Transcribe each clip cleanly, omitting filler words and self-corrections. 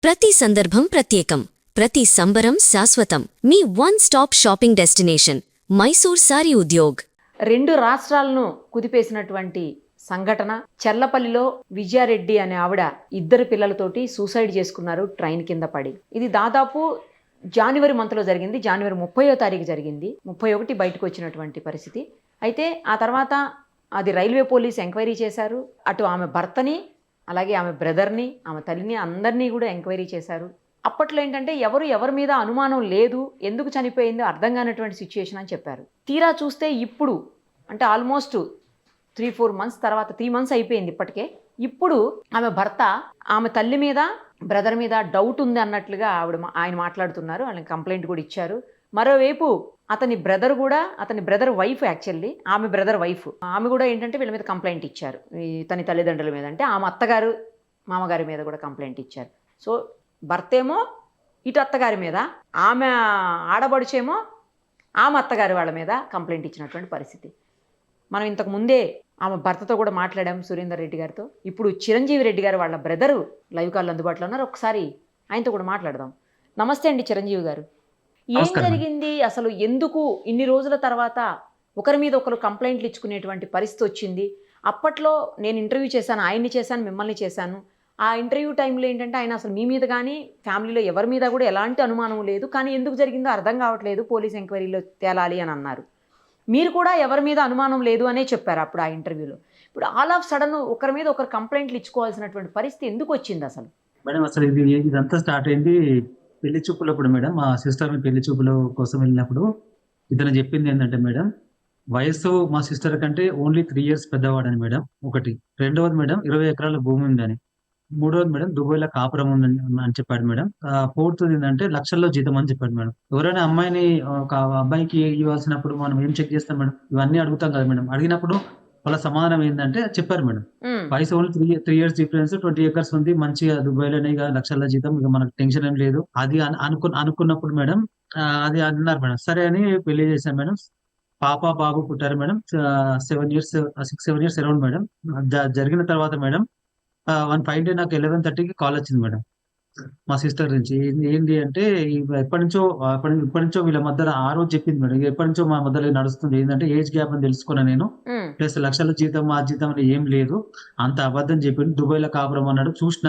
ప్రతి సందర్భం ప్రత్యేకం, ప్రతి సంబరం శాశ్వతం. మీ one stop shopping destination Mysore Saree Udyog. 2 రాష్ట్రాలను కుదిపేసినటువంటి సంఘటన. చెర్లపల్లిలో విజయారెడ్డి అనే ఆవిడ 2 పిల్లలతోటి సూసైడ్ చేసుకున్నారు ట్రైన్ కింద పడి. ఇది దాదాపు జనవరి మంత్లో జరిగింది. జనవరి 30వ తారీఖు జరిగింది. 31 బయటకు వచ్చినటువంటి పరిస్థితి. అయితే ఆ తర్వాత అది రైల్వే పోలీస్ ఎంక్వైరీ చేశారు. అటు ఆమె భర్తని, అలాగే ఆమె బ్రదర్ని, ఆమె తల్లిని, అందరినీ కూడా ఎంక్వైరీ చేశారు. అప్పట్లో ఏంటంటే ఎవరి మీద అనుమానం లేదు, ఎందుకు చనిపోయిందో అర్థం కానటువంటి సిచ్యుయేషన్ అని చెప్పారు. తీరా చూస్తే ఇప్పుడు అంటే ఆల్మోస్ట్ 3-4 మంత్స్ తర్వాత, 3 మంత్స్ అయిపోయింది ఇప్పటికే. ఇప్పుడు ఆమె భర్త ఆమె తల్లి మీద, బ్రదర్ మీద డౌట్ ఉంది అన్నట్లుగా ఆయన మాట్లాడుతున్నారు. వాళ్ళని కంప్లైంట్ కూడా ఇచ్చారు. మరోవైపు అతని బ్రదర్ వైఫ్, యాక్చువల్లీ ఆమె బ్రదర్ వైఫ్, ఆమె కూడా ఏంటంటే వీళ్ళ మీద కంప్లైంట్ ఇచ్చారు. తన తల్లిదండ్రుల మీద, అంటే ఆమె అత్తగారు మామగారి మీద కూడా కంప్లైంట్ ఇచ్చారు. సో భర్త ఏమో ఇటు అత్తగారి మీద, ఆమె ఆడబడుచేమో ఆమె అత్తగారి వాళ్ళ మీద కంప్లైంట్ ఇచ్చినటువంటి పరిస్థితి. మనం ఇంతకు ముందే ఆమె భర్తతో కూడా మాట్లాడాం, సురేందర్ రెడ్డి గారితో. ఇప్పుడు చిరంజీవి రెడ్డి గారు వాళ్ళ బ్రదరు లైవ్ కాల్ అందుబాటులో ఉన్నారు. ఒకసారి ఆయనతో కూడా మాట్లాడదాం. నమస్తే అండి చిరంజీవి గారు. ఏం జరిగింది అసలు? ఎందుకు ఇన్ని రోజుల తర్వాత ఒకరి మీద ఒకరు కంప్లైంట్లు ఇచ్చుకునేటువంటి పరిస్థితి వచ్చింది? అప్పట్లో నేను ఇంటర్వ్యూ చేశాను, ఆయన్ని చేశాను, మిమ్మల్ని చేశాను. ఆ ఇంటర్వ్యూ టైంలో ఏంటంటే ఆయన అసలు మీ మీద కానీ ఫ్యామిలీలో ఎవరి మీద కూడా ఎలాంటి అనుమానం లేదు, కానీ ఎందుకు జరిగిందో అర్థం కావట్లేదు, పోలీస్ ఎంక్వైరీలో తేలాలి అని అన్నారు. మీరు కూడా ఎవరి మీద అనుమానం లేదు అనే చెప్పారు అప్పుడు ఆ ఇంటర్వ్యూలో. ఇప్పుడు ఆల్ ఆఫ్ సడన్ ఒకరి మీద ఒకరు కంప్లైంట్లు ఇచ్చుకోవాల్సినటువంటి పరిస్థితి ఎందుకు వచ్చింది అసలు? మేడం అసలు ఇదంతా స్టార్ట్ అయింది పెళ్లి చూపులప్పుడు మేడం. మా సిస్టర్ పెళ్లి చూపుల కోసం వెళ్ళినప్పుడు ఇతను చెప్పింది ఏంటంటే మేడం, వయస్సు మా సిస్టర్ కంటే ఓన్లీ 3 years పెద్దవాడని మేడం ఒకటి. రెండవది మేడం 20 ఎకరాల భూమి ఉందని. మూడవది మేడం దుబాయ్‌లో కాపురం ఉందని అని చెప్పాడు మేడం. ఫోర్త్‌ది ఏంటంటే లక్షల్లో జీతం అని చెప్పాడు మేడం. ఎవరైనా అమ్మాయిని ఒక అబ్బాయికి ఇవ్వాల్సినప్పుడు మనం ఏం చెక్ చేస్తాం మేడం? ఇవన్నీ అడుగుతాం కదా మేడం. అడిగినప్పుడు వాళ్ళ సమాధానం ఏంటంటే చెప్పారు మేడం, వయసు ఓన్లీ 3 years డిఫరెన్స్, 20 acres ఉంది, మంచిగా దుబాయ్‌లోనే ఇక లక్షల జీతం, ఇక మనకు టెన్షన్ ఏం లేదు అది అనుకున్నప్పుడు మేడం అది అన్నారు మేడం. సరే అని పెళ్లి చేశాం మేడం. పాప బాబు పుట్టారు madam. 7 years 6-7 years around madam. జరిగిన తర్వాత మేడం వన్ ఫైవ్ డే నాకు 11:30కి కాల్ వచ్చింది మేడం మా సిస్టర్ నుంచి. ఏంటి అంటే ఎప్పటి నుంచో వీళ్ళ మధ్యలో ఆ రోజు చెప్పింది మేడం, ఎప్పటి నుంచో మా మధ్యలో నడుస్తుంది. ఏంటంటే ఏజ్ గ్యాప్ అని తెలుసుకున్నా నేను, ప్లస్ లక్షల జీతం ఆ జీతం అని ఏం లేదు, అంత అబద్ధం చెప్పింది. దుబాయ్‌లో కాపురం అన్నాడు. చూసిన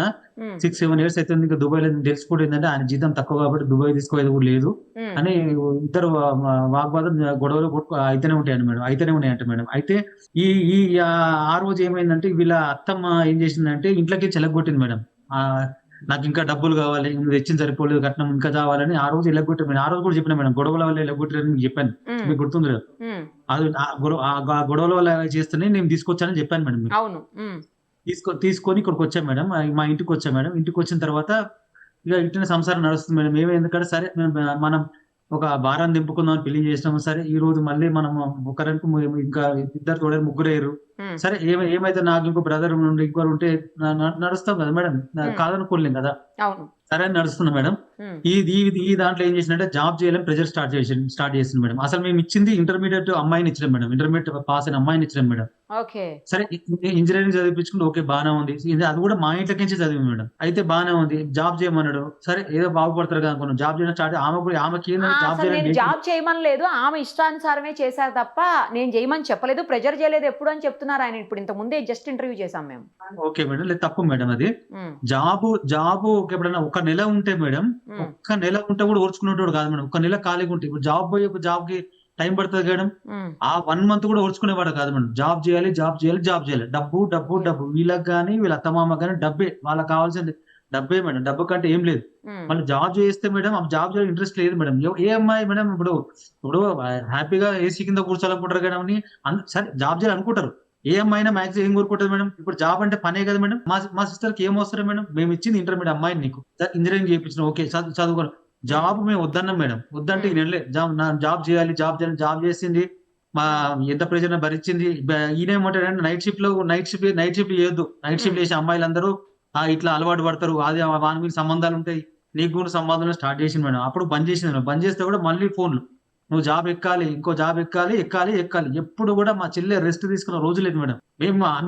6-7 years అయితే ఇంకా దుబాయ్‌లో తెలిసిపోయింది ఏంటంటే ఆయన జీతం తక్కువ కాబట్టి దుబాయ్ తీసుకోలేదు కూడా లేదు అని ఇద్దరు వాగ్వాదం గొడవలు అయితేనే ఉంటాయండి మేడం, అయితేనే ఉన్నాయంట మేడం. అయితే ఈ ఈ ఆ రోజు ఏమైందంటే వీళ్ళ అత్తమ్మ ఏం చేసిందంటే ఇంట్లోకి చెలగొట్టింది మేడం. నాకు ఇంకా డబ్బులు కావాలి, నువ్వు తెచ్చింది సరిపోలేదు, కట్నం ఇంకా కావాలని ఆ రోజు ఎలగొట్టాను మేడం. ఆ రోజు కూడా చెప్పిన మేడం, గొడవల వల్ల ఎలగొట్టారని మీకు చెప్పాను, మీకు గుర్తుంది కదా? అది ఆ గొడవల వల్ల చేస్తేనే నేను తీసుకొచ్చానని చెప్పాను మేడం మీకు. అవును. తీసుకొని ఇక్కడికి వచ్చాను మేడం, మా ఇంటికి వచ్చాను మేడం. ఇంటికి వచ్చిన తర్వాత ఇక ఇట్లనే సంసారం నడుస్తుంది మేడం. ఎందుకంటే సరే మనం ఒక భారాన్ని దింపుకుందాం అని పెళ్లి చేసినాము. సరే ఈ రోజు మళ్ళీ మనం ఒకరికి ఇంకా ఇద్దరు తోడని ముగ్గురయ్యారు. సరే ఏమైతే నాకు ఇంకో బ్రదర్ నుండి ఇంకోరు ఉంటే నడుస్తాం కదా మేడం, కాదనుకోలేం కదా. సరే అని నడుస్తున్నా మేడం. ఈ దాంట్లో ఏం చేసిందంటే జాబ్ చేయాలని ప్రెజర్ స్టార్ట్ చేసింది మేడం. అసలు మేము ఇచ్చింది ఇంటర్మీడియట్ అమ్మాయిని ఇచ్చినాం మేడం, ఇంటర్మీడియట్ పాస్ అయిన అమ్మాయిని ఇచ్చినాం మేడం. సరే ఇంజనీరింగ్ చదివించుకుంటే ఓకే బాగానే ఉంది, అది కూడా మా ఇంట్లోకి నుంచి చదివి మేడం. అయితే బాగానే ఉంది, జాబ్ చేయమన్నాడు. సరే ఏదో బాగుపడతారు కదా అనుకున్నాం, జాబ్ చేయడం స్టార్ట్. ఆమెకి జాబ్ చేయమని లేదు, ఆమె ఇష్టానుసారమే చేశారు తప్ప నేను చేయమని చెప్పలేదు, ప్రెజర్ చేయలేదు ఎప్పుడు అని చెప్తున్నారు ఆయన. ఇప్పుడు ఇంత ముందే జస్ట్ ఇంటర్వ్యూ చేసాం మేము. ఓకే మేడం, లేదు తప్పు మేడం అది. జాబ్ ఎప్పుడైనా ఒక నెల ఉంటే మేడం, ఒక్క నెల ఉంటే కూడా ఓర్చుకునేటోడు కాదు మేడం. ఒక నెల ఖాళీగా ఉంటే, ఇప్పుడు జాబ్ కి టైం పడుతుంది మేడం. ఆ 1 month కూడా ఓర్చుకునేవాడు కాదు మేడం. జాబ్ చేయాలి. డబ్బు వీళ్ళకి కానీ వీళ్ళ అత్తమామ కానీ డబ్బే, వాళ్ళకి కావాల్సింది డబ్బే మేడం. డబ్బు కంటే ఏం లేదు. మళ్ళీ జాబ్ చేస్తే మేడం ఆ జాబ్ చేయాలి ఇంట్రెస్ట్ లేదు మేడం. ఏ అమ్మాయి మేడం ఇప్పుడు హ్యాపీగా ఏసీ కింద కూర్చోాలనుకుంటారు కానీ సరే జాబ్ చేయాలి అనుకుంటారు. ఏ అమ్మాయినా మ్యాక్సిమం ఏం కోరుకుంటుంది మేడం? ఇప్పుడు జాబ్ అంటే పనే కదా మేడం. మా సిస్టర్ కి ఏం వస్తారు మేడం? మేము ఇచ్చింది ఇంటర్మీడియట్ అమ్మాయిని, నీకు ఇంజనీరింగ్ చేయించిన ఓకే చదువుకోను, జాబ్ మేము వద్దన్నాం మేడం. వద్దంటే జాబ్ చేయాలి. జాబ్ చేసింది, మా ఎంత ప్రెజర్ భరించింది. ఈయనేమంటాడంటే నైట్ షిఫ్ట్ చేయొద్దు, నైట్ షిఫ్ట్ చేసే అమ్మాయిలందరూ ఇట్లా అలవాటు పడతారు, అది వాని మీద సంబంధాలు ఉంటాయి, నీకు కూడా సంబంధాలు స్టార్ట్ చేసింది మేడం. అప్పుడు బంద్ చేసింది మేడం. బంద్ చేస్తే కూడా మళ్ళీ ఫోన్లు నువ్వు జాబ్ ఎక్కాలి, ఇంకో జాబ్ ఎక్కాలి, ఎక్కాలి, ఎక్కాలి. ఎప్పుడు కూడా మా చెల్లె రెస్ట్ తీసుకున్న రోజు లేదు మేడం.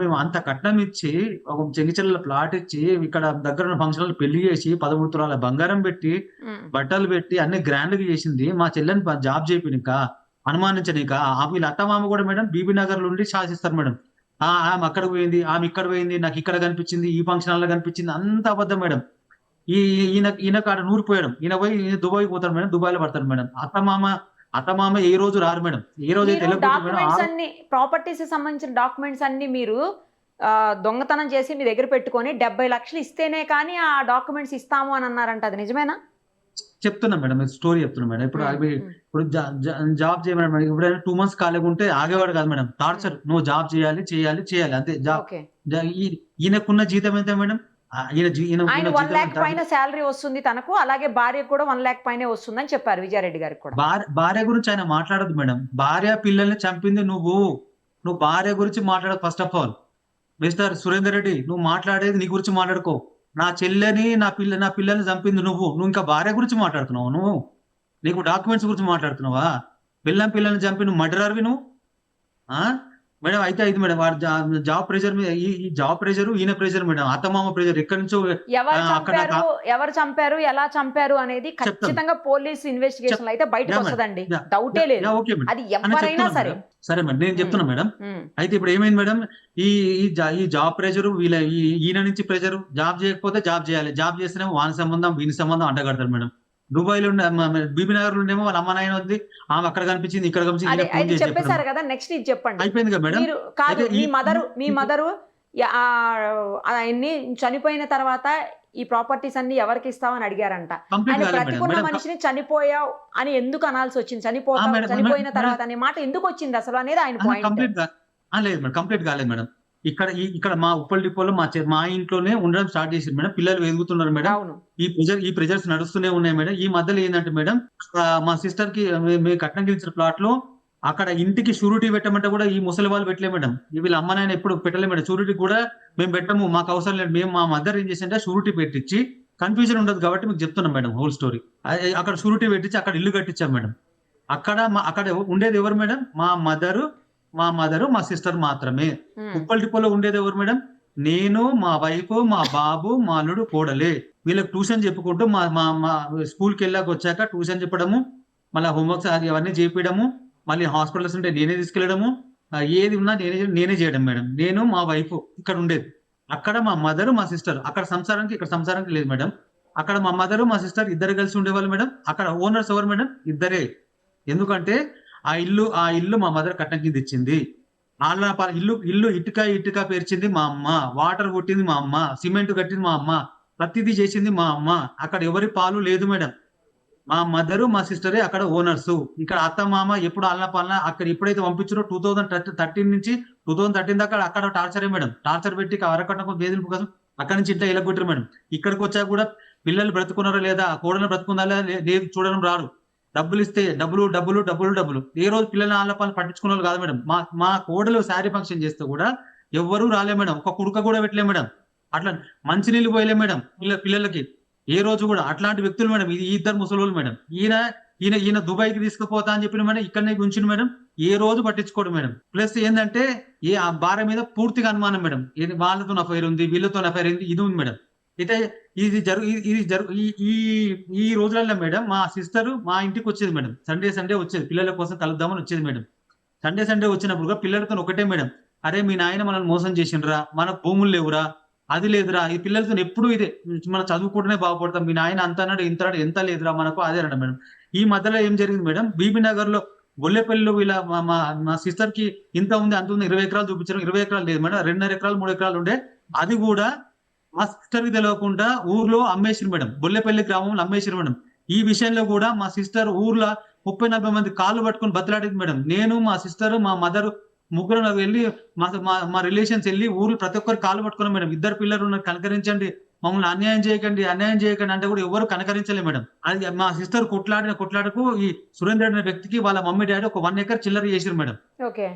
మేము అంత కట్నం ఇచ్చి, ఒక చెంగిచెర్లలో ప్లాట్ ఇచ్చి, ఇక్కడ దగ్గర ఉన్న ఫంక్షన్‌లో పెళ్లి చేసి, 13 తులాల బంగారం పెట్టి, హ్మ్. బట్టలు పెట్టి అన్ని గ్రాండ్‌గా చేసింది మా చెల్లెని జాబ్ చేపియనీకా, అనుమానించనీకా. వీళ్ళ అత్తమామ కూడా మేడం బీబీ నగర్‌లో ఉండి శాసిస్తారు మేడం. ఆమె అక్కడికి పోయింది, ఆమె ఇక్కడ పోయింది, నాకు ఇక్కడ కనిపించింది, ఈ ఫంక్షన్ హాల్‌లో కనిపించింది, అంతా అబద్ధం మేడం. ఈ ఈయన కాడ నూరిపోయాడు. ఈయన పోయి దుబాయ్‌కి పోతాడు మేడం. దుబాయ్‌లో పడతాడు మేడం. అత్తమామ ఏ రోజు రారు మేడం. ఏ రోజైతే మీరు వెళ్ళకపోతే మేడం డాక్యుమెంట్స్ అన్ని ప్రాపర్టీస్ సంబంధించిన డాక్యుమెంట్స్ అన్ని మీరు దొంగతనం చేసి మీ దగ్గర పెట్టుకొని 70 లక్షలు ఇస్తేనే కానీ ఆ డాక్యుమెంట్స్ ఇస్తాము అని అన్నారంట. అది నిజమేనా? చెప్తున్నా మేడం. స్టోరీ చెప్తున్నా మేడం. ఇప్పుడు అవి ఇప్పుడు జాబ్ చేయమని మేడం. ఎప్పుడైనా 2 మంత్స్ ఖాళీగా ఉంటే ఆగేవాడు కాదు మేడం. టార్చర్. నువ్వు జాబ్ చేయాలి, చేయాలి, చేయాలి. అంతే జాబ్. ఓకే. ఈయనకున్న జీతం ఎంత మేడం? ఈయన ఆయన 1 లాక్ పైన శాలరీ వస్తుంది తనకు, అలాగే భార్యకు కూడా 1 లాక్ పైనే వస్తుందని చెప్పారు విజయారెడ్డి గారికి కూడా. భార్య గురించి ఆయన మాట్లాడదు మేడం. భార్య పిల్లల్ని చంపింది నువ్వు. నువ్వు భార్య గురించి మాట్లాడదు. First of all mister Surender Reddy, నువ్వు మాట్లాడేది నీ గురించి మాట్లాడుకో. నా చెల్లెని, నా పిల్లల్ని చంపింది నువ్వు. నువ్వు ఇంకా భార్య గురించి మాట్లాడుతున్నావు. నువ్వు నీకు డాక్యుమెంట్స్ గురించి మాట్లాడుతున్నావా? పిల్లల్ని చంపి నువ్వు మర్డరర్వి నువ్వు. మేడం అయితే ఇది మేడం వాడు జాబ్ ప్రెషర్ మీద, ఈ జాబ్ ప్రెషర్, ఈయన ప్రెషర్ మేడం, అత్తమామ ప్రెషర్ ఎక్కడి నుంచో. ఎవరు చంపారు, ఎలా చంపారు అనేది ఖచ్చితంగా పోలీస్ ఇన్వెస్టిగేషన్ అయితే బయటకు వస్తుందండి. డౌటే లేదు. అది ఎవరైనా సరే. సరే మేడం, నేను చెప్తున్నా మేడం. అయితే ఇప్పుడు ఏమైంది మేడం, ఈ జాబ్ ప్రెషర్, ఈయన నుంచి ప్రెషర్. జాబ్ చేయకపోతే జాబ్ చేయాలి, జాబ్ చేస్తేనే వాని సంబంధం వీని సంబంధం అంటగడతారు మేడం. దుబాయ్ లో బీబీ నగర్ లో ఉండేమో వాళ్ళ అమ్మ నాయన ఉంది, ఆమె అక్కడ కనిపించింది, ఇక్కడ కనిపించింది. చెప్పేశారు కదా, నెక్స్ట్ ఇది చెప్పండి. అయిపోయింది కదా మేడం. కాదు, మీ మదరు ఆయన్ని చనిపోయిన తర్వాత ఈ ప్రాపర్టీస్ అన్ని ఎవరికి ఇస్తామని అడిగారంట. ఆయన ప్రతికున్న మనిషిని చనిపోయావు అని ఎందుకు అనాల్సి వచ్చింది? చనిపోయిన తర్వాత అనే మాట ఎందుకు వచ్చింది అసలు అనేది ఆయన పాయింట్. లేదు మేడం, కంప్లీట్ కాలేదు మేడం. ఇక్కడ మా ఉప్పల్ డిపోలో మా ఇంట్లోనే ఉండడం స్టార్ట్ చేసింది మేడం. పిల్లలు ఎదుగుతున్నారు మేడం. ఈ ప్రెజర్స్ నడుస్తూనే ఉన్నాయి మేడం. ఈ మధ్యలో ఏంటంటే మేడం, మా సిస్టర్ కి మేము కట్నం గెలిచిన ప్లాట్ లో అక్కడ ఇంటికి షూరిటీ పెట్టమంటే కూడా ఈ ముసలి వాళ్ళు పెట్టలే మేడం. వీళ్ళ అమ్మ నాయన ఎప్పుడు పెట్టలే మేడం. షూరిటీ కూడా మేము పెట్టము, మాకు అవసరం లేదు. మేము మా మదర్ ఏం చేసింటే షూరిటీ పెట్టించి, కన్ఫ్యూజన్ ఉండదు కాబట్టి మీకు చెప్తున్నాం మేడం హోల్ స్టోరీ. అక్కడ షూరిటీ పెట్టించి అక్కడ ఇల్లు కట్టించాం మేడం. అక్కడ ఉండేది ఎవరు మేడం? మా మదరు, మా సిస్టర్ మాత్రమే. ఉప్పల్ డిపోలో ఉండేది ఎవరు మేడం? నేను, మా వైఫ్, మా బాబు, మా అల్లుడు, కోడలే. వీళ్ళకి ట్యూషన్ చెప్పుకుంటూ మా స్కూల్కి వెళ్ళాక వచ్చాక ట్యూషన్ చెప్పడము, మళ్ళీ హోంవర్క్స్ అవన్నీ చేపించడము, మళ్ళీ హాస్పిటల్స్ ఉంటే నేనే తీసుకెళ్లడము, ఏది ఉన్నా నేనే చేయడం మేడం. నేను, మా వైఫ్ ఇక్కడ ఉండేది. అక్కడ మా మదరు, మా సిస్టర్. అక్కడ సంసారానికి, ఇక్కడ సంసారానికి లేదు మేడం. అక్కడ మా మదరు, మా సిస్టర్ ఇద్దరు కలిసి ఉండేవాళ్ళు మేడం. అక్కడ ఓనర్స్ ఎవరు మేడం? ఇద్దరే. ఎందుకంటే ఆ ఇల్లు మా మదర్ కట్నం కింద ఇచ్చింది. ఇల్లు ఇటుక పేర్చింది మా అమ్మ, వాటర్ కొట్టింది మా అమ్మ, సిమెంట్ కట్టింది మా అమ్మ, ప్రతిదీ చేసింది మా అమ్మ. అక్కడ ఎవరి పాలు లేదు మేడం. మా మదరు, మా సిస్టరే అక్కడ ఓనర్స్. ఇక్కడ అత్త మామ ఎప్పుడు పాలన అక్కడ ఎప్పుడైతే పంపించారో 2013 నుంచి 2013 దాకా అక్కడ టార్చరే మేడం. టార్చర్ పెట్టి అరకట్టకు బేదింపు కోసం అక్కడి నుంచి ఇంట్లో ఇలాగొట్టారు మేడం. ఇక్కడికి వచ్చాక కూడా పిల్లలు బ్రతుకున్నారో లేదా, కోడలు బ్రతుకుందా లేదు చూడడం రారు. డబ్బులు ఇస్తే డబ్బులు. ఏ రోజు పిల్లల ఆలపాలను పట్టించుకున్న వాళ్ళు కాదు మేడం. మా కోడలు శారీ ఫంక్షన్ చేస్తే కూడా ఎవ్వరూ రాలే మేడం. ఒక కుడుక కూడా పెట్టలే మేడం. అట్లా మంచినీళ్ళు పోయలే మేడం పిల్లలకి ఏ రోజు కూడా. అట్లాంటి వ్యక్తులు మేడం. ఈ ఇద్దరు ముసలోళ్ళు మేడం. ఈయన దుబాయ్కి తీసుకుపోతా అని చెప్పిన మేడం, ఇక్కడనే ఉంచిన మేడం. ఏ రోజు పట్టించుకోడు మేడం. ప్లస్ ఏంటంటే ఆ భార్య మీద పూర్తిగా అనుమానం మేడం. వాళ్ళతో అఫైర్ ఉంది, వీళ్ళతో అఫైర్ ఉంది, ఇది ఉంది మేడం. అయితే ఈ రోజులలో మేడం మా సిస్టర్ మా ఇంటికి వచ్చేది మేడం. సండే వచ్చేది, పిల్లల కోసం కలుద్దామని వచ్చేది మేడం. సండే వచ్చినప్పుడు పిల్లలతో ఒకటే మేడం, అరే మీ నాయన మనల్ని మోసం చేసిండ్రా, మనకు భూములు లేవురా, అది లేదురా. ఈ పిల్లలతో ఎప్పుడు ఇదే, మనం చదువుకుంటూనే బాగుపడతాం, మీ నాయన అంత అన్నాడు ఇంత అన్నాడు, ఎంత లేదురా మనకు, అదే అన్నాడు మేడం. ఈ మధ్యలో ఏం జరిగింది మేడం, బీబీ నగర్ లో గొల్లెపల్లిలో వీళ్ళ మా సిస్టర్ కి ఇంత ఉంది అంత ఉంది, 20 ఎకరాలు చూపించారు. 20 ఎకరాలు లేదు మేడం, 2.5 ఎకరాలు 3 ఎకరాలు ఉండే. అది కూడా మా సిస్టర్ కి తెలియకుండా ఊర్లో అమ్మేసిరు మేడం. బొల్లెపల్లి గ్రామంలో అమ్మేసిరు మేడం. ఈ విషయంలో కూడా మా సిస్టర్ ఊర్లో 30-40 మంది కాళ్ళు పట్టుకుని బతలాడింది మేడం. నేను, మా సిస్టర్, మా మదర్ ముగ్గురు వెళ్ళి మా రిలేషన్స్ వెళ్ళి ఊర్లో ప్రతి ఒక్కరు కాళ్ళు పట్టుకున్నాం మేడం. 2 పిల్లలు ఉన్నారు, కనకరించండి, మమ్మల్ని అన్యాయం చేయకండి అంటే కూడా ఎవరు కనకరించలే మేడం. అది మా సిస్టర్ కొట్లాడకు ఈ సురేంద్ర అనే వ్యక్తికి వాళ్ళ మమ్మీ డాడీ ఒక 1 ఎకర్ చిల్లర చేసిరు మేడం.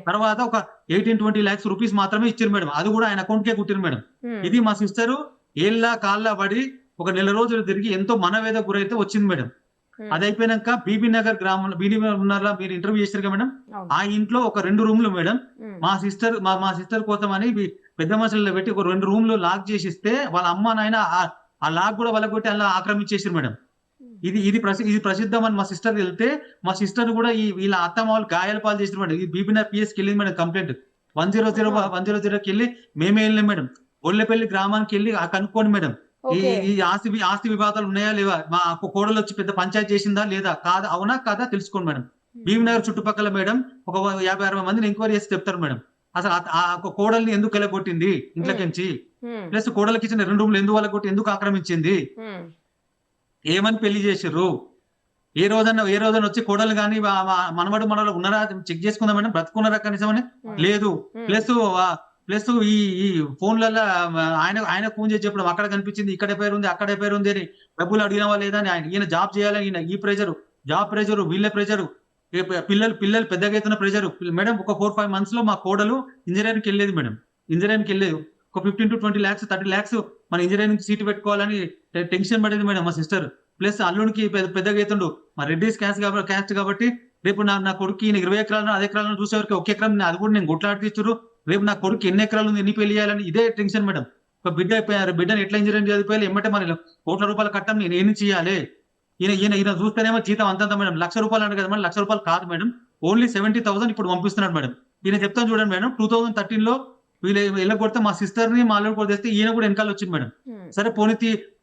తర్వాత ఒక 18-20 lakhs రూపీస్ మాత్రమే ఇచ్చారు మేడం. అది కూడా ఆయన అకౌంట్ కే కుట్టిరు మేడం. ఇది మా సిస్టర్ ఏళ్ళ కాళ్ళ పడి ఒక నెల రోజులు తిరిగి ఎంతో మనవేద గురైతే వచ్చింది మేడం. అది అయిపోయినాక బీబీ నగర్ గ్రామంలో ఉన్నారా మీరు ఇంటర్వ్యూ చేశారు కదా మేడం, అవును. ఆ ఇంట్లో ఒక 2 రూమ్లు మేడం ఉమ్. మా సిస్టర్ కోసం అని పెద్ద మనుషుల్లో పెట్టి ఒక 2 రూమ్లు లాక్ చేసి ఇస్తే వాళ్ళ అమ్మ నాయన ఆ లాక్ కూడా వాళ్ళకొట్టి అలా ఆక్రమించేసారు మేడం. ఇది ప్రసిద్ధం అని మా సిస్టర్ వెళ్తే మా సిస్టర్ కూడా వీళ్ళ అత్తమ్మ వాళ్ళు గాయాల పాలు చేసిన మేడం. ఈ బీబీనగర్ పిఎస్కి వెళ్ళింది మేడం కంప్లైంట్. 100కి వెళ్ళి మేమే వెళ్ళినాం మేడం. ఒళ్ళపల్లి గ్రామానికి వెళ్ళి కనుక్కోండి మేడం ఈ ఆస్తి వివాదాలు ఉన్నాయా లేవా, మా కోడలు వచ్చి పెద్ద పంచాయతీ చేసిందా లేదా, కాదా అవునా కాదా తెలుసుకోండి మేడం. భీమనగర్ చుట్టుపక్కల మేడం ఒక 50-60 మందిని ఎంక్వైరీ చేసి చెప్తారు మేడం. అసలు ఆ కోడల్ని ఎందుకు వెళ్ళగొట్టింది ఇంట్లోకించి, ప్లస్ కోడలకి ఇచ్చిన 2 రూమ్లు ఎందుకు ఆక్రమించింది, ఏమని పెళ్లి చేసిర్రు, ఏ రోజన్నా వచ్చి కోడలు కానీ మనవడు ఉన్నారా చెక్ చేసుకుందాం మేడం, బ్రతుకున్నారా కనీసం అని లేదు. ప్లస్ ఈ ఫోన్లలో ఆయన ఫోన్ చేసి చెప్పడం అక్కడ కనిపించింది అక్కడ పేరు ఉంది అని డబ్బులు అడిగినవా లేదా అని ఈయన జాబ్ చేయాలని ఈ జాబ్ ప్రెజరు వీళ్ళ ప్రెజరు పిల్లలు పెద్దగా అవుతున్న ప్రెజరు మేడం. ఒక 4-5 months లో మా కోడలు ఇంజనీరింగ్కి వెళ్ళేది మేడం. ఇంజనీరింగ్కి వెళ్ళేది ఒక 15 to 20 lakhs 30 lakhs మన ఇంజనీరింగ్ సీట్ పెట్టుకోవాలని టెన్షన్ పడేది మేడం మా సిస్టర్. ప్లస్ అల్లుడికి పెద్దగా అవుతుండు మా రెడ్డిస్ క్యాస్ట్ కాబట్టి రేపు నా కొడుకు 20 ఎకరాలను 10 ఎకరాలను చూసేవరకు 1 ఎకరం అది కూడా నేను గుట్లాడిచ్చారు. రేపు నా కొడుకు ఎన్ని ఎకరాలు ఉంది ఎన్ని పెళ్లి చేయాలని ఇదే టెన్షన్ మేడం. ఒక బిడ్డను ఎట్లా ఇంజనీరింగ్ చదివిపోయాలి ఎమ్మటే మన కోట్ల రూపాయల కట్టం నేను ఏం చేయాలి. ఈయన చూస్తేనేమో జీతం అంతంత మేడం ₹1,00,000 అంటే కదా మేడం, ₹1,00,000 కాదు మేడం, ఓన్లీ 70,000 ఇప్పుడు పంపిస్తున్నాడు మేడం. ఈయన చెప్తాను చూడండి మేడం, 2013లో వీళ్ళు వెళ్ళగొడితే మా సిస్టర్ ని మా అల్లుడు కూడా తెస్తే ఈయన కూడా వెనకాల వచ్చింది మేడం. సరే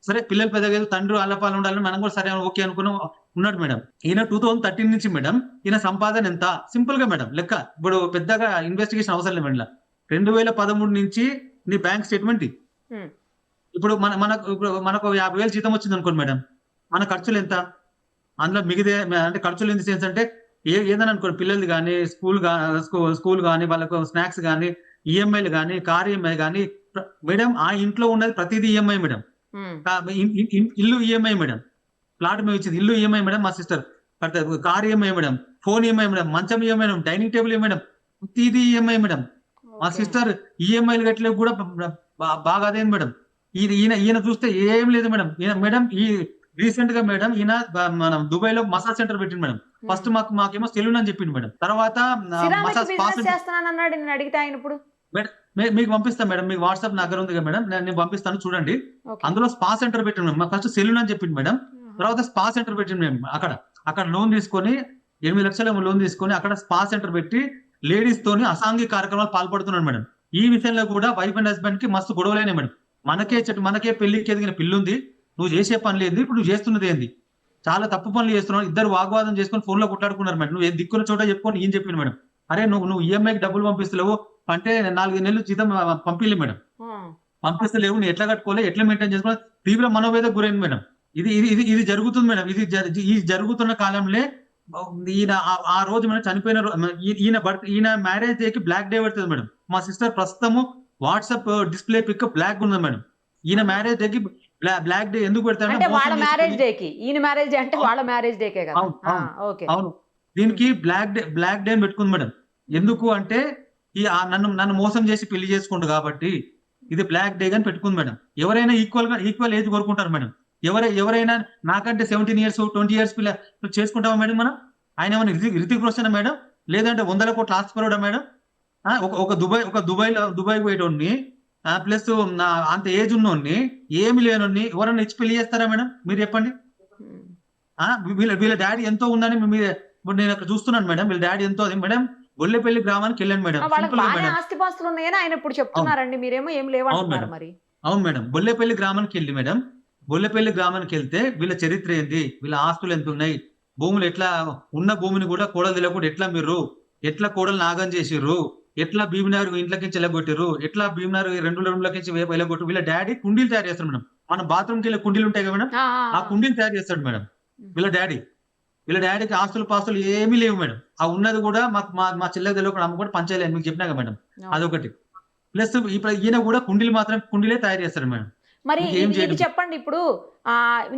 సరే పిల్లలు పెద్దగా తండ్రి అల్లపాలు ఉండాలని మనం కూడా సరే ఓకే అనుకున్నాం ఉన్నాడు మేడం. ఈయన 2013 నుంచి మేడం ఈయన సంపాదన ఎంత సింపుల్ గా మేడం లెక్క, ఇప్పుడు పెద్దగా ఇన్వెస్టిగేషన్ అవసరం లేదు మేడం. 2013 నుంచి నీ బ్యాంక్ స్టేట్మెంట్ ఇప్పుడు మనకు 50,000 జీతం వచ్చింది అనుకోండి మేడం, మన ఖర్చులు ఎంత, అందులో మిగితే అంటే ఖర్చులు ఎంత సెన్స్ అంటే ఏదైనా అనుకోండి పిల్లలది కానీ స్కూల్ కానీ వాళ్ళకు స్నాక్స్ కానీ ఈఎంఐలు కానీ కార్ ఈఎంఐ కానీ మేడం ఆ ఇంట్లో ఉన్నది ప్రతిదీ ఈఎంఐ మేడం. ఇల్లు ఈఎంఐ మేడం, ప్లాట్ మేము ఇచ్చింది ఇల్లు ఈఎంఐ మేడం, మా sister car EMI madam, phone EMI madam, మంచం EMI madam, dining table madam, ప్రతిదీ ఈఎంఐ మేడం. మా సిస్టర్ ఈఎంఐలు కట్టలే కూడా బాగా అదేంది మేడం. ఈయన చూస్తే ఏం లేదు మేడం. మేడం ఈ రీసెంట్ గా మేడం ఈయన మనం దుబాయ్ లో మసాజ్ సెంటర్ పెట్టింది మేడం. ఫస్ట్ మాకేమో సెలూన్ అని చెప్పింది మేడం. తర్వాత మీకు పంపిస్తాను మేడం, మీకు వాట్సాప్ నా దగ్గర ఉంది కదా మేడం, నేను పంపిస్తాను చూడండి. అందులో స్పా సెంటర్ పెట్టింది మేడం. ఫస్ట్ సెలూన్ అని చెప్పింది మేడం, తర్వాత స్పా సెంటర్ పెట్టింది మేడం. అక్కడ లోన్ తీసుకొని 8 లక్షల లోన్ తీసుకొని అక్కడ స్పా సెంటర్ పెట్టి లేడీస్ తోని అసాంఘిక కార్యక్రమాలు పాల్పడుతున్నాడు మేడం. ఈ విషయంలో కూడా వైఫ్ అండ్ హస్బెండ్ కి మస్తు గొడవలైన మేడం. మనకే పెళ్లికి ఎదిగిన పిల్లుంది, నువ్వు చేసే పని లేదు, ఇప్పుడు నువ్వు చేస్తున్నది ఏంది, చాలా తప్పు పనులు చేస్తున్నావు. ఇద్దరు వాగ్వాదం చేసుకొని ఫోన్ లో కొట్లాడుకున్నారు మేడం. నువ్వు దిక్కున్న చోట చెప్పుకొని ఏం చెప్పింది మేడం, అరే నువ్వు ఈఎంఐకి డబ్బులు పంపిస్తలేవు అంటే 4 నెలలు జీతం పంపిలే మేడం, పంపిస్తలేవు, నువ్వు ఎట్లా కట్టుకోవాలి ఎట్లా మెయింటైన్ చేసుకోవాలి, తీవ్ర మనోవేదకు గురైంది మేడం. ఇది జరుగుతుంది మేడం. ఇది జరుగుతున్న కాలంలో ఈయన ఆ రోజు మేడం చనిపోయిన ఈయన మ్యారేజ్ డేకి బ్లాక్ డే పడుతుంది మేడం. మా సిస్టర్ ప్రస్తుతము వాట్సాప్ డిస్ప్లే పిక్ బ్లాక్ ఉన్నది మేడం. ఈయన మ్యారేజ్ డేకి బ్లాక్ డే ఎందుకు పెడతాడు, అవును దీనికి బ్లాక్ డే అని పెట్టుకుంది మేడం. ఎందుకు అంటే నన్ను మోసం చేసి పెళ్లి చేసుకుంటు కాబట్టి ఇది బ్లాక్ డే అని పెట్టుకుంది మేడం. ఎవరైనా ఈక్వల్ ఏజ్ కోరుకుంటారు మేడం. ఎవరైనా నాకంటే 17 years 20 years పిల్ల చేసుకుంటామా మేడం మనం? ఆయన ఏమైనా రితిక్ రోషన్ మేడం, లేదంటే 100 కోట్ల ఆస్తిపరుడా మేడం? ఒక దుబాయ్ పోయేటోడిని ప్లస్ అంత ఏజ్ ఉన్నోడిని ఏమి లేనోడిని ఎవరన్నా ఇచ్చి పెళ్లి చేస్తారా మేడం? మీరు చెప్పండి. వీళ్ళ డాడీ ఎంతో ఉందని ఇప్పుడు నేను అక్కడ చూస్తున్నాను మేడం. వీళ్ళ డాడీ ఎంతో అది మేడం. గొల్లెపల్లి గ్రామానికి వెళ్ళాను మేడం. ఆస్తిపాస్తులు ఉన్నాయని ఆయన ఇప్పుడు చెప్తున్నారండి, మీరేమో ఏం లేవంటున్నారు మరి. అవును మేడం, గొల్లెపల్లి గ్రామానికి వెళ్ళి మేడం, గొల్లెపల్లి గ్రామానికి వెళ్తే వీళ్ళ చరిత్ర ఏంది, వీళ్ళ ఆస్తులు ఎంత ఉన్నాయి, భూములు ఎట్లా ఉన్న భూమిని కూడా కోడలు తెలియకుండా ఎట్లా కోడలు నాగం చేసిర్రు, ఎట్లా భీమనగర్ ఇంట్లోకి వెళ్ళగొట్టారు, ఎట్లా భీమనగర్ 2 రూమ్లకి వెళ్ళగొట్టారు. వీళ్ళ డాడీ కుండీలు తయారు చేస్తాడు మేడం. మన బాత్రూమ్కి వెళ్ళే కుండీలు ఉంటాయి కదా మేడం, ఆ కుండీలు తయారు చేస్తాడు మేడం వీళ్ళ డాడీకి ఆస్తులు ఏమీ లేవు మేడం. ఆ ఉన్నది కూడా మా చెల్లెకి తెలియకుండా అమ్మ కూడా పంచాయలేదు మీకు చెప్పినా కదా మేడం, అదొకటి. ప్లస్ ఈయన కూడా కుండీలే తయారు చేస్తాడు మేడం. మరి ఇది చెప్పండి, ఇప్పుడు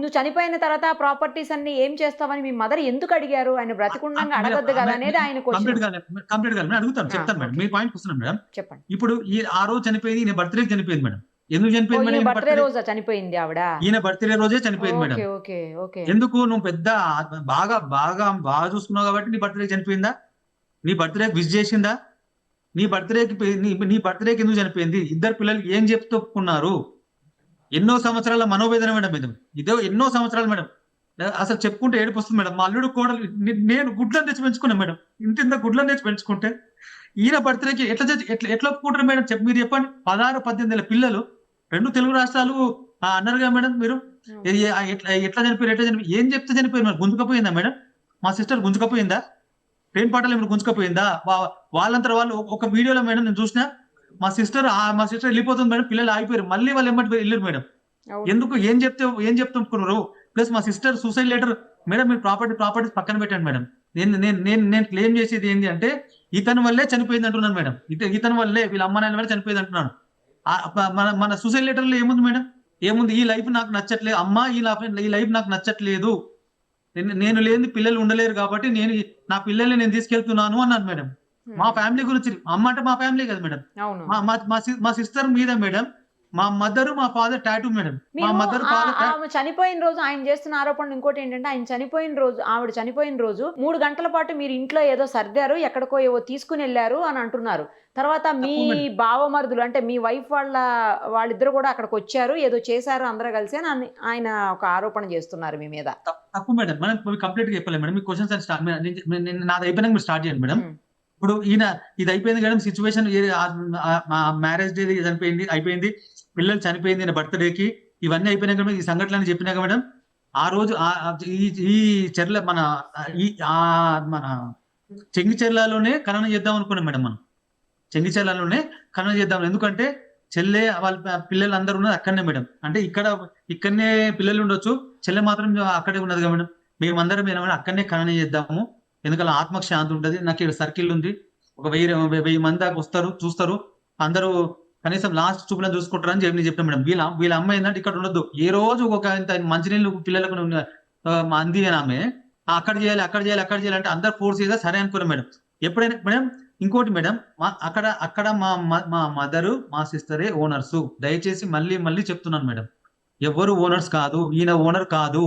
నువ్వు చనిపోయిన తర్వాత ప్రాపర్టీస్ అన్ని ఏం చేస్తావని మీ మదర్ ఎందుకు అడిగారు? ఆయన బ్రతికుండగా అడగొద్దు కదా అనేది ఆయన కంప్లీట్ గా అడుగుతాను, చెప్తాను మేడం. మీ పాయింట్ వస్తున్నాను మేడం. చెప్పండి. ఇప్పుడు ఆ రోజు చనిపోయింది ఈయన బర్త్డే చనిపోయింది మేడం. ఎందుకు చనిపోయింది మేడం ఈయన బర్త్డే బర్త్డే? రోజా చనిపోయింది ఆవిడ? ఈయన బర్త్డే రోజే చనిపోయింది మేడం. Okay okay okay. ఎందుకు నువ్వు పెద్ద బాగా బాగా బాగా చూసుకున్నావు కాబట్టి నీ బర్త్డే చనిపోయిందా? నీ బర్త్డే విష్ చేసిందా? నీ బర్త్డేకి ఎందుకు చనిపోయింది? ఇద్దరు పిల్లలు ఏం చెప్తూ ఒప్పుకున్నారు? ఎన్నో సంవత్సరాల మనోవేదన మేడం ఇది. ఇదో ఎన్నో సంవత్సరాలు మేడం. అసలు చెప్పుకుంటే ఏడుపు వస్తుంది మేడం. మా అల్లుడు కోడలు నేను గుడ్లను తెచ్చి పెంచుకున్నాను మేడం. ఇంత గుడ్లను తెచ్చి పెంచుకుంటే ఈయన బర్త్డేకి ఎట్లా ఒప్పుకుంటారు మేడం? మీరు చెప్పండి. 16, 18 ఏళ్ళ పిల్లలు, 2 తెలుగు రాష్ట్రాలు అన్నారుగా మేడం మీరు. ఎట్లా చనిపోయారు? ఏం చెప్తే చనిపోయారు మరి? గుంజుకపోయిందా మేడం? మా సిస్టర్ గుంజుకపోయిందా? ట్రైన్ పాటలు ఏమైనా గుంజుకపోయిందా? వాళ్ళంతా వాళ్ళు ఒక వీడియోలో మేడం నేను చూసిన, మా సిస్టర్ వెళ్ళిపోతుంది మేడం, పిల్లలు ఆగిపోయారు, మళ్ళీ వాళ్ళు ఎమ్మటి వెళ్ళారు మేడం. ఎందుకు? ఏం చెప్తే ఒప్పుకున్నారు? ప్లస్ మా సిస్టర్ సూసైడ్ లెటర్ మేడం. మీరు ప్రాపర్టీస్ పక్కన పెట్టండి మేడం. నేను క్లెయిమ్ చేసేది ఏంటి అంటే ఇతని వల్లే చనిపోయింది అంటున్నాను మేడం. ఇతని వల్లే, వీళ్ళ అమ్మ నాయన వల్లే చనిపోయింది అంటున్నాను. మన సూసైడ్ లెటర్ లో ఏముంది మేడం? ఏముంది? ఈ లైఫ్ నాకు నచ్చట్లేదు అమ్మా, ఈ లైఫ్ నాకు నచ్చట్లేదు, నేను లేని పిల్లలు ఉండలేరు కాబట్టి నా పిల్లల్ని నేను తీసుకెళ్తున్నాను అన్నాను మేడం. మా ఫ్యామిలీ గురించి, అమ్మ అంటే మా ఫ్యామిలీ కదా మేడం. మా సిస్టర్ మీద మేడం మా మదర్ మా ఫాదర్ టాటూ మేడం. మా మదర్ ఫాదర్ చనిపోయిన రోజు ఆయన చేస్తున్న ఆరోపణ ఇంకోటి ఏంటంటే, ఆవిడ చనిపోయిన రోజు 3 గంటల పాటు మీరు ఇంట్లో ఏదో సర్దారు, ఎక్కడికో ఏవో తీసుకుని వెళ్ళారు అని అంటున్నారు. తర్వాత మీ బావమరుదులు అంటే మీ వైఫ్ వాళ్ళిద్దరు కూడా అక్కడికి వచ్చారు, ఏదో చేశారు అందరూ కలిసి అని ఆయన ఒక ఆరోపణ చేస్తున్నారు మీ మీద. తప్పు మేడం. మనం కంప్లీట్ గా చెప్పలేదు మేడం. మీ క్వశ్చన్స్ నాది అయిపోయినాక మీరు స్టార్ట్ చేయండి మేడం. ఇప్పుడు ఇది అయిపోయింది మేడం. సిచ్యువేషన్ మ్యారేజ్ డే అయిపోయింది, పిల్లలు చనిపోయింది, బర్త్డేకి ఇవన్నీ అయిపోయినాక ఈ సంఘటనలు చెప్పినాక మేడం, ఆ రోజు ఈ చెర్ల మన చెంగిచెర్లలోనే ఖననం చేద్దాం అనుకున్నాం మేడం. మనం చెంగిచెర్లలోనే ఖననం చేద్దాం. ఎందుకంటే చెల్లె వాళ్ళ పిల్లలు అందరూ ఉన్నది అక్కడనే మేడం. అంటే ఇక్కడనే పిల్లలు ఉండొచ్చు, చెల్లె మాత్రం అక్కడే ఉన్నది కదా మేడం. మేమందరం అక్కడనే ఖననం చేద్దాము, ఎందుకంటే ఆత్మకు శాంతి ఉంటుంది. నాకు ఇక్కడ సర్కిల్ ఉంది, ఒక 1000 మంది దాకా వస్తారు, చూస్తారు, అందరూ కనీసం లాస్ట్ చూపులను చూసుకుంటారు అని చెప్పి చెప్పాను మేడం. వీళ్ళ అమ్మ ఏంటంటే ఇక్కడ ఉండొద్దు, ఏ రోజు ఒక మంచినీళ్ళు పిల్లలకు అంది అని ఆమె అక్కడ చేయాలి అంటే అందరు ఫోర్స్ చేయాలి. సరే అనుకున్నాం మేడం. ఎప్పుడైనా మేడం ఇంకోటి మేడం, అక్కడ మా మదరు మా సిస్టరే ఓనర్స్. దయచేసి మళ్ళీ చెప్తున్నాను మేడం, ఎవరు ఓనర్స్ కాదు, ఈయన ఓనర్ కాదు.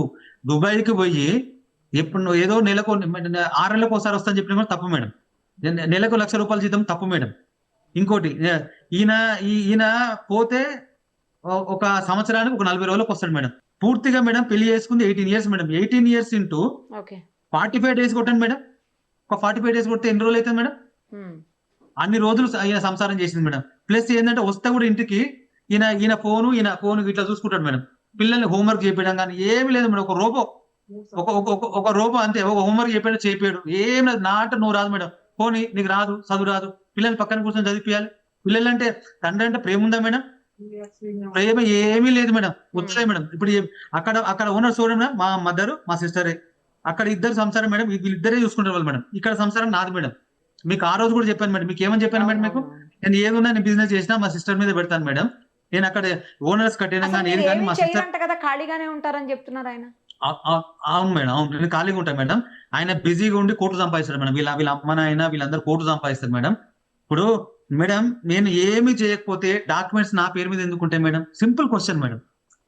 దుబాయ్కి పోయి ఎప్పుడు ఏదో నెలకు 6 నెలలకు ఒకసారి వస్తా అని చెప్పిన తప్పు మేడం. నెలకు ₹1,00,000 జీతం తప్పు మేడం. ఇంకోటి ఈయన పోతే ఒక సంవత్సరానికి ఒక 40 రోజులకు వస్తాడు మేడం. పూర్తిగా మేడం పెళ్లి చేసుకుంది 18 years madam. 18 years into 45 days కొట్టండి మేడం. ఒక 45 డేస్ కొడితే ఎన్ని రోజులు అవుతుంది మేడం? అన్ని రోజులు ఈయన సంసారం చేసింది మేడం. ప్లస్ ఏంటంటే వస్తే కూడా ఇంటికి ఈయన ఫోన్ ఇట్లా చూసుకుంటాడు మేడం. పిల్లల్ని హోంవర్క్ చేయించడం కానీ ఏమి లేదు మేడం. ఒక రోబో అంతే. ఒక హోంవర్క్ చేపాడు ఏం లేదు. నువ్వు రాదు మేడం, పోనీ నీకు రాదు, చదువు రాదు, పిల్లల్ని పక్కన కూర్చొని చదివిపియాలి. పిల్లలు అంటే తండ్రి అంటే ప్రేమ ఉందా మేడం? ప్రేమ ఏమీ లేదు మేడం. వచ్చాయి మేడం. ఇప్పుడు అక్కడ ఓనర్ చూడండి, మా మదర్ మా సిస్టరే. అక్కడ ఇద్దరు సంసారం మేడం, వీళ్ళిద్దరే చూసుకుంటారు వాళ్ళు మేడం. ఇక్కడ సంసారం నాది మేడం. మీకు ఆ రోజు కూడా చెప్పాను మేడం. మీకు ఏమని చెప్పాను మేడం? మీకు నేను ఏదున్నా నేను బిజినెస్ చేసినా మా సిస్టర్ మీద పెడతాను మేడం. నేను అక్కడ ఓనర్స్ కట్టినా కానీ ఏది కానీ మా సిస్టర్ కదా ఖాళీగానే ఉంటారని చెప్తున్నారు ఆయన. అవును మేడం, అవును, నేను ఖాళీగా ఉంటాను మేడం. ఆయన బిజీగా ఉండి కోట్లు సంపాదిస్తాడు మేడం. వీళ్ళ అమ్మ నాయన వీళ్ళందరూ కోట్లు సంపాదిస్తారు మేడం. ఇప్పుడు మేడం నేను ఏమి చేయకపోతే డాక్యుమెంట్స్ నా పేరు మీద ఎందుకుంటాయి మేడం? Simple question madam.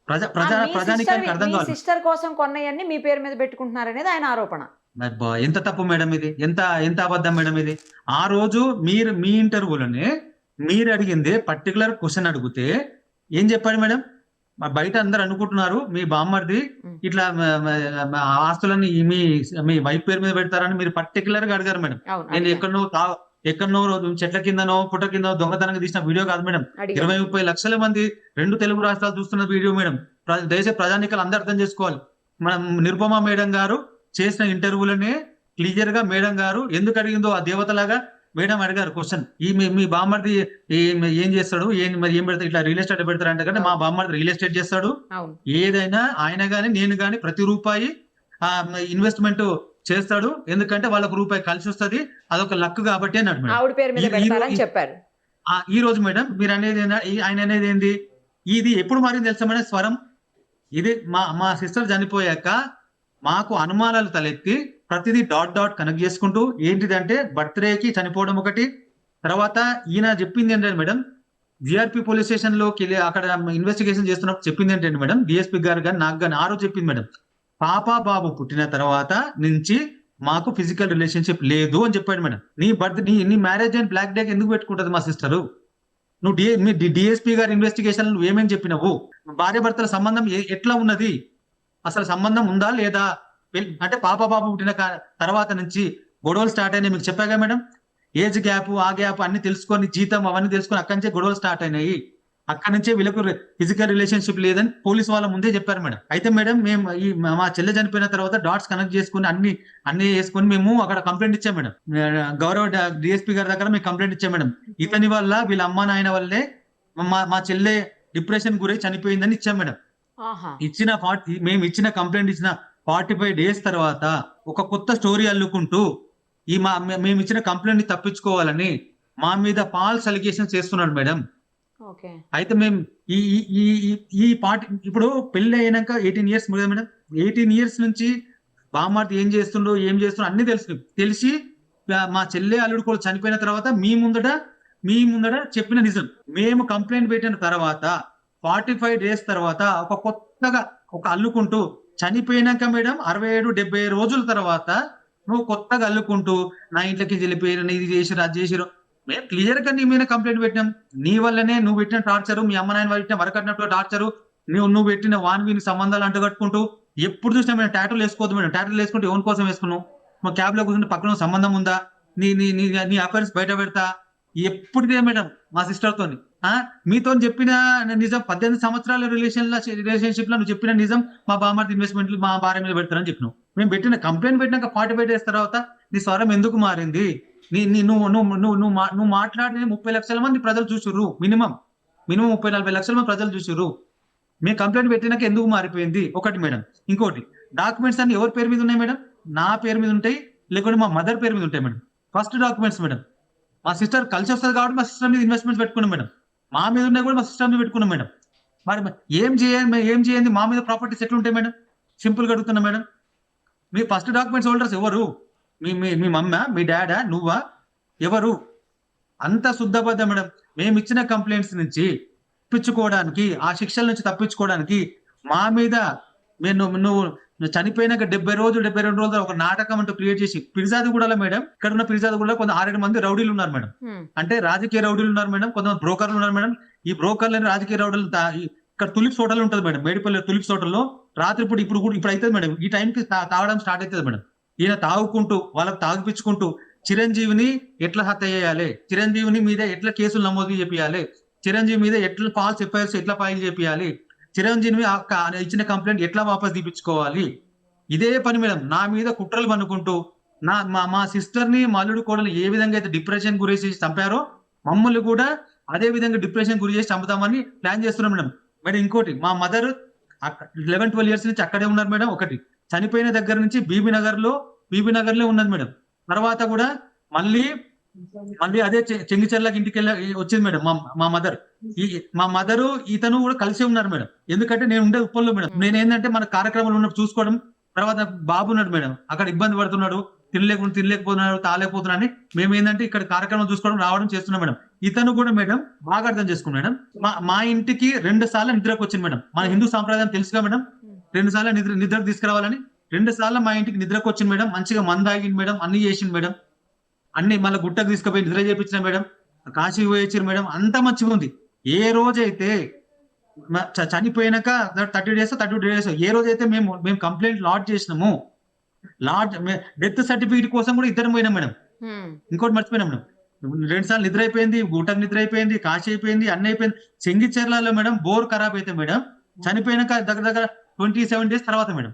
ప్రజానికానికి అర్థం కాదు. సిస్టర్ కోసం కొన్నయన్ని మీ పేరు మీద పెట్టుకుంటున్నారనేది ఆయన ఆరోపణ. ఎంత తప్పు మేడం ఇది, ఎంత అబద్ధం మేడం ఇది. ఆ రోజు మీ ఇంటర్వ్యూలోనే మీరు అడిగింది పర్టికులర్ క్వశ్చన్ అడిగితే ఏం చెప్పాడు మేడం? బయట అందరు అనుకుంటున్నారు మీ బామ్మర్ది ఇట్లా ఆస్తులన్నీ మీ వైఫ్ పేరు మీద పెడతారని మీరు పర్టికులర్ గా అడిగారు మేడం. నేను ఎక్కడనో చెట్ల కిందనో పుట్ట కింద దొంగతనంగా తీసిన వీడియో కాదు మేడం. 20-30 లక్షల మంది 2 తెలుగు రాష్ట్రాలు చూస్తున్న వీడియో మేడం. దేశ ప్రజానికలు అందరూ అర్థం చేసుకోవాలి. మనం నిరుపమ మేడం గారు చేసిన ఇంటర్వ్యూలనే క్లియర్ గా మేడం గారు ఎందుకు అడిగిందో ఆ దేవతలాగా మేడం అడిగారు క్వశ్చన్. మీ బామ్మర్ది ఏం చేస్తాడు, ఏం పెడతాడు, ఇట్లా రియల్ ఎస్టేట్ పెడతారంటే కానీ మా బామ్మర్ది రియల్ ఎస్టేట్ చేస్తాడు. ఏదైనా ఆయన గాని నేను గాని ప్రతి రూపాయి ఇన్వెస్ట్మెంట్ చేస్తాడు. ఎందుకంటే వాళ్ళకు రూపాయి కలిసి వస్తుంది, అదొక లక్ కాబట్టి అన్నాడు మేడం. చెప్పారు. ఈ రోజు మేడం మీరు అనేది ఆయన అనేది ఏంది, ఇది ఎప్పుడు మారింది తెలుసా మేడం? స్వరం ఇది మా సిస్టర్ చనిపోయాక మాకు అనుమానాలు తలెత్తి ప్రతిదీ డాట్ కనెక్ట్ చేసుకుంటూ ఏంటిదంటే బర్త్డేకి చనిపోవడం ఒకటి, తర్వాత ఈయన చెప్పింది ఏంటంటే మేడం జిఆర్పి పోలీస్ స్టేషన్ లోకి వెళ్ళి అక్కడ ఇన్వెస్టిగేషన్ చేస్తున్నప్పుడు చెప్పింది ఏంటంటే మేడం, డిఎస్పీ గారు కానీ నాకు కానీ ఆ రోజు చెప్పింది మేడం, పాప బాబు పుట్టిన తర్వాత నుంచి మాకు ఫిజికల్ రిలేషన్షిప్ లేదు అని చెప్పాడు మేడం. నీ బర్త్ నీ మ్యారేజ్ అండ్ బ్లాక్ డే ఎందుకు పెట్టుకుంటది మా సిస్టరు? నువ్వు డిఎస్పీ గారి ఇన్వెస్టిగేషన్ నువ్వు ఏమేమి చెప్పినావు? భార్య భర్తల సంబంధం ఎట్లా ఉన్నది? అసలు సంబంధం ఉందా లేదా? అంటే పాప బాబు పుట్టిన తర్వాత నుంచి గొడవలు స్టార్ట్ అయినాయి మీకు చెప్పాగా మేడం. ఏజ్ గ్యాప్ ఆ గ్యాప్ అన్ని తెలుసుకొని జీతం అవన్నీ తెలుసుకొని అక్కడి నుంచే గొడవలు స్టార్ట్ అయినాయి. అక్కడి నుంచే వీళ్ళకు ఫిజికల్ రిలేషన్షిప్ లేదని పోలీస్ వాళ్ళ ముందే చెప్పారు మేడం. అయితే మేడం మేము మా చెల్లె చనిపోయిన తర్వాత డాట్స్ కనెక్ట్ చేసుకుని అన్ని వేసుకొని మేము అక్కడ కంప్లైంట్ ఇచ్చాం మేడం. గౌరవ డిఎస్పీ గారి దగ్గర మేము కంప్లైంట్ ఇచ్చాం మేడం. ఇతని వల్ల వీళ్ళ అమ్మ నాయన వల్లే మా చెల్లె డిప్రెషన్ గురై చనిపోయిందని ఇచ్చాం మేడం. మేము ఇచ్చిన కంప్లైంట్ ఇచ్చిన 45 days తర్వాత ఒక కొత్త స్టోరీ అల్లుకుంటూ మేము ఇచ్చిన కంప్లైంట్ ని తప్పించుకోవాలని మా మీద ఫాల్స్ అలిగేషన్స్ చేస్తున్నాడు మేడం. అయితే మేము ఈ పార్టీ ఇప్పుడు పెళ్లి అయినాక 18 years మేడం. 18 years నుంచి బామ్మార్తి ఏం చేస్తుండో అన్ని తెలిసి మా చెల్లె అల్లుడు కూడా చనిపోయిన తర్వాత మీ ముందట చెప్పిన నిజం. మేము కంప్లైంట్ పెట్టిన తర్వాత 45 days తర్వాత ఒక కొత్తగా అల్లుకుంటూ చనిపోయినాక మేడం 67-70 రోజుల తర్వాత నువ్వు కొత్తగా అల్లుకుంటూ నా ఇంట్లోకి వెళ్ళిపోయారు, ఇది చేసిరు అది చేసిరు. మేము క్లియర్ గా నీ మీద కంప్లైంట్ పెట్టినాం. నీ వల్లనే నువ్వు పెట్టిన టార్చరు, మీ అమ్మ నాయన పెట్టిన వరకట్టినప్పుడు టార్చరు, నువ్వు పెట్టిన వాన్వీని సంబంధాలు అంటగట్టుకుంటూ ఎప్పుడు చూసినా మేము టాటూలు వేసుకోవద్దు మేడం. టాటూలు వేసుకుంటే ఎవరి కోసం వేసుకున్నావు? మా క్యాబ్ లో కూర్చుంటే పక్కన సంబంధం ఉందా? నీ అఫైర్స్ బయట పెడతా ఎప్పుడు మేడం మా సిస్టర్ తోని. మీతో చెప్పిన నిజం 18 సంవత్సరాల రిలేషన్షిప్ లో నువ్వు చెప్పిన నిజం మా బామార్తి ఇన్వెస్ట్మెంట్లు మా భార్య మీద పెడతారని చెప్పినావు. మేము పెట్టిన కంప్లైంట్ పెట్టినాక 45 days తర్వాత నీ స్వరం ఎందుకు మారింది? నువ్వు మాట్లాడిన 30 లక్షల మంది ప్రజలు చూసిర్రు. మినిమం 30-40 లక్షల మంది ప్రజలు చూసిర్రు. మేము కంప్లైంట్ పెట్టినాక ఎందుకు మారిపోయింది? ఒకటి మేడం. ఇంకోటి, డాక్యుమెంట్స్ అన్ని ఎవరి పేరు మీద ఉన్నాయి మేడం? నా పేరు మీద ఉంటాయి, లేకుంటే మా మదర్ పేరు మీద ఉంటాయి మేడం. ఫస్ట్ డాక్యుమెంట్స్ మేడం, మా సిస్టర్ కలిసి వస్తుంది కాబట్టి మా సిస్టర్ మీద ఇన్వెస్ట్మెంట్స్ పెట్టుకున్నాం మేడం. మా మీద ఉన్నాయి కూడా మా సిస్టర్ మీద పెట్టుకున్నాం మేడం. మరి ఏం చేయండి మా మీద ప్రాపర్టీస్ ఎట్లుంటాయి మేడం? సింపుల్ గా అడుగుతున్నా మేడం. మీ ఫస్ట్ డాక్యుమెంట్స్ హోల్డర్స్ ఎవరు? మీ మమ్మ, మీ డాడా, నువ్వా? ఎవరు? అంత శుద్ధబద్ధ మేడం. మేము ఇచ్చిన కంప్లైంట్స్ నుంచి తప్పించుకోవడానికి, ఆ శిక్షల నుంచి తప్పించుకోవడానికి మా మీద నువ్వు చనిపోయినాక 70 రోజులు 72 రోజులు ఒక నాటకం అంటూ క్రియేట్ చేసి పిరిజాదిగూడలో మేడం, ఇక్కడ ఉన్న పిరిజాదిగూడలో కొంత 6-7 మంది రౌడీలు ఉన్నారు మేడం. అంటే రాజకీయ రౌడీలు ఉన్నారు మేడం, కొంతమంది బ్రోకర్లు ఉన్నారు మేడం. ఈ బ్రోకర్లని రాజకీయ రౌడీలు ఇక్కడ తులిప్స్ హోటల్ ఉంటుంది మేడం, మేడిపల్లి తులిప్స్ హోటల్లో రాత్రిపూట ఇప్పుడు అవుతుంది మేడం. ఈ టైంకి తాగడం స్టార్ట్ అవుతుంది మేడం. ఈయన తాగుకుంటూ వాళ్ళకి తాగిపించుకుంటూ చిరంజీవిని ఎట్లా హత్య చేయాలి, చిరంజీవిని మీద ఎట్లా కేసులు నమోదు చేపియాలి, చిరంజీవి మీద ఎట్లా ఫాల్స్ ఎఫ్ఐఆర్స్ ఎట్లా ఫైల్ చేపియాలి, చిరంజీవి ఇచ్చిన కంప్లైంట్ ఎట్లా వాపస్ తీపించుకోవాలి, ఇదే పని మేడం. నా మీద కుట్రలు పన్నుకుంటూ మా సిస్టర్ ని మా అల్లుడు కోడలు ఏ విధంగా అయితే డిప్రెషన్ గురి చేసి చంపారో మమ్మల్ని కూడా అదే విధంగా డిప్రెషన్ గురి చేసి చంపుతామని ప్లాన్ చేస్తున్నాం మేడం. మేడం ఇంకోటి, మా మదర్ 11-12 years నుంచి అక్కడే ఉన్నారు మేడం. ఒకటి, చనిపోయిన దగ్గర నుంచి బీబీ నగర్ లో ఉన్నది మేడం. తర్వాత కూడా మళ్ళీ అదే చెంగిచెర్లకి ఇంటికి వచ్చింది మేడం మా మదరు ఇతను కూడా కలిసి ఉన్నారు మేడం. ఎందుకంటే నేను ఉండే ఉప్పల్లో మేడం. నేను ఏంటంటే మన కార్యక్రమాలు ఉన్నప్పుడు చూసుకోవడం, తర్వాత బాబు ఉన్నాడు మేడం, అక్కడ ఇబ్బంది పడుతున్నాడు, తినలేకపోతున్నాడు, తాలేకపోతున్నాడు అని మేము ఏంటంటే ఇక్కడ కార్యక్రమం చూసుకోవడం రావడం చేస్తున్నాం మేడం. ఇతను కూడా మేడం బాగా అర్థం చేసుకున్నాం మేడం. మా ఇంటికి 2 సార్లు నిద్రకు వచ్చింది మేడం. మన హిందూ సాంప్రదాయం తెలుసుగా మేడం, 2 సార్లు నిద్రకు తీసుకురావాలని 2 సార్లు మా ఇంటికి నిద్రకు వచ్చింది మేడం. మంచిగా మందు ఆగింది మేడం, అన్ని చేసింది మేడం, అన్ని మళ్ళీ గుట్టకు తీసుకుపోయి నిద్ర చేయించిన మేడం, కాశీ పోయించారు మేడం. అంత మంచిగా ఉంది. ఏ రోజైతే చనిపోయినాక 30 days ఏ రోజైతే మేము కంప్లైంట్ లాడ్జ్ చేసినాము, డెత్ సర్టిఫికేట్ కోసం కూడా ఇద్దరం పోయినాం మేడం. ఇంకోటి మర్చిపోయినా మేడం, 2 సార్లు నిద్ర అయిపోయింది, గుట్టకు నిద్ర అయిపోయింది, కాశీ అయిపోయింది, అన్ని అయిపోయింది. చెంగిచెర్లలో మేడం బోర్ ఖరాబ్ అయితే మేడం చనిపోయినాక దగ్గర 27 days తర్వాత మేడం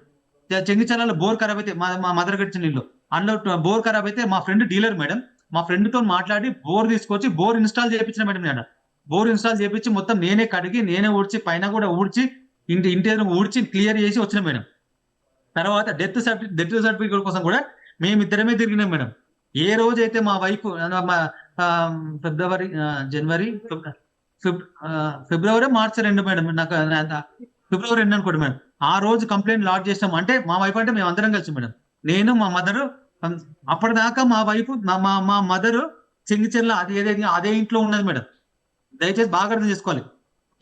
చెంగిచెర్లలో బోర్ ఖరాబ్ అయితే మా మదర్ గడిచిన ఇల్లు అందులో బోర్ ఖరాబ్ అయితే మా ఫ్రెండ్ డీలర్ మేడం, మా ఫ్రెండ్ తో మాట్లాడి బోర్ తీసుకొచ్చి బోర్ ఇన్స్టాల్ చేయించిన మేడం. నేను బోర్ ఇన్స్టాల్ చేయించి మొత్తం నేనే కడిగి నేనే ఊడ్చి పైన కూడా ఊడ్చి ఇంటి ఊడ్చి క్లియర్ చేసి వచ్చిన మేడం. తర్వాత డెత్ సర్టిఫికేట్ కోసం కూడా మేమిద్దరమే తిరిగినాం మేడం. ఏ రోజైతే మా వైఫ్ ఫిబ్రవరి మార్చి 2 మేడం, నాకు ఫిబ్రవరి 2 అనుకోండి మేడం. ఆ రోజు కంప్లైంట్ లాడ్జ్ చేసాం. అంటే మా వైఫ్ అంటే మేము అందరం కలిసి మేడం, నేను మా మదరు. అప్పటిదాకా మా వైఫ్ మా మదరు చెంగిచెర్ల అదే ఇంట్లో ఉన్నది మేడం. దయచేసి బాగా అర్థం చేసుకోవాలి.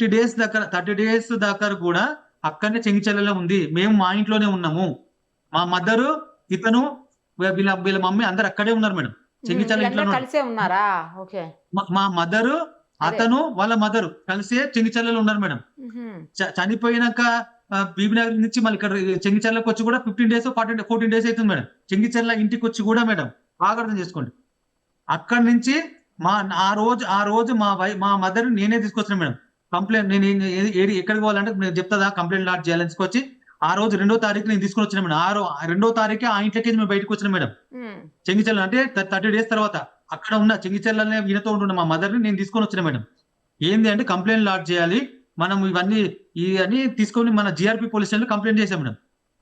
30 డేస్ దాకా కూడా అక్కడనే చెంగిచెర్లలో ఉంది. మేము మా ఇంట్లోనే ఉన్నాము. మా మదరు, ఇతను, వీళ్ళ వీళ్ళ మమ్మీ అందరు అక్కడే ఉన్నారు మేడం. చెంగిచెర్ల ఇంట్లో వీళ్ళందరూ కలిసే ఉన్నారా? ఓకే. మా మదరు, అదే. అతను, వాళ్ళ మదరు కలిసి చెంగిచెర్లలో ఉన్నారు మేడం. మ్హూ. చనిపోయినాక బీబీనగర్ నుంచి మళ్ళీ ఇక్కడ చెంగిచెర్లకు వచ్చి కూడా 15 డేస్ 14 డేస్ అవుతుంది మేడం. చెంగిచెర్ల ఇంటికి వచ్చి కూడా మేడం బాగా అర్థం చేసుకోండి. అక్కడి నుంచి ఆ రోజు మా మదర్ నేనే తీసుకొచ్చిన మేడం. కంప్లైంట్ నేను ఎక్కడికి పోవాలంటే నేను చెప్తా కంప్లైంట్ లాడ్జ్ చేయాలని తీసుకొచ్చి ఆ రోజు 2వ తారీఖు నేను తీసుకొని వచ్చిన మేడం. 2వ తారీఖు ఆ ఇంట్లోకి మేము బయటకు వచ్చిన మేడం. మ్. చెంగిచెర్ల అంటే 30 డేస్ తర్వాత అక్కడ ఉన్న చెంగిచెర్లనే ఈయనతో ఉంటున్న మా మదర్ని నేను తీసుకొని వచ్చిన మేడం. ఏంది అంటే కంప్లైంట్ లాడ్జ్ చేయాలి మనం ఇవన్నీ తీసుకొని మన జిఆర్పి పోలీస్ స్టేషన్ లో కంప్లైంట్ చేశాం మేడం.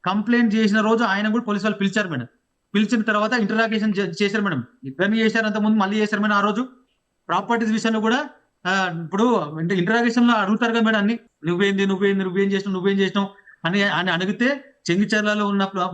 కంప్లైంట్ చేసిన రోజు ఆయన కూడా పోలీసు వాళ్ళు పిలిచారు మేడం. పిలిచిన తర్వాత ఇంటరాగేషన్ చేశారు మేడం. ఇద్దరిని చేశారు, అంత ముందు మళ్ళీ చేశారు మేడం. ఆ రోజు ప్రాపర్టీస్ విషయంలో కూడా ఇప్పుడు ఇంటరాగేషన్ లో అడుగుతారు కదా మేడం, అన్ని నువ్వేం చేసినావు అని అడిగితే చెంగిచెర్లలో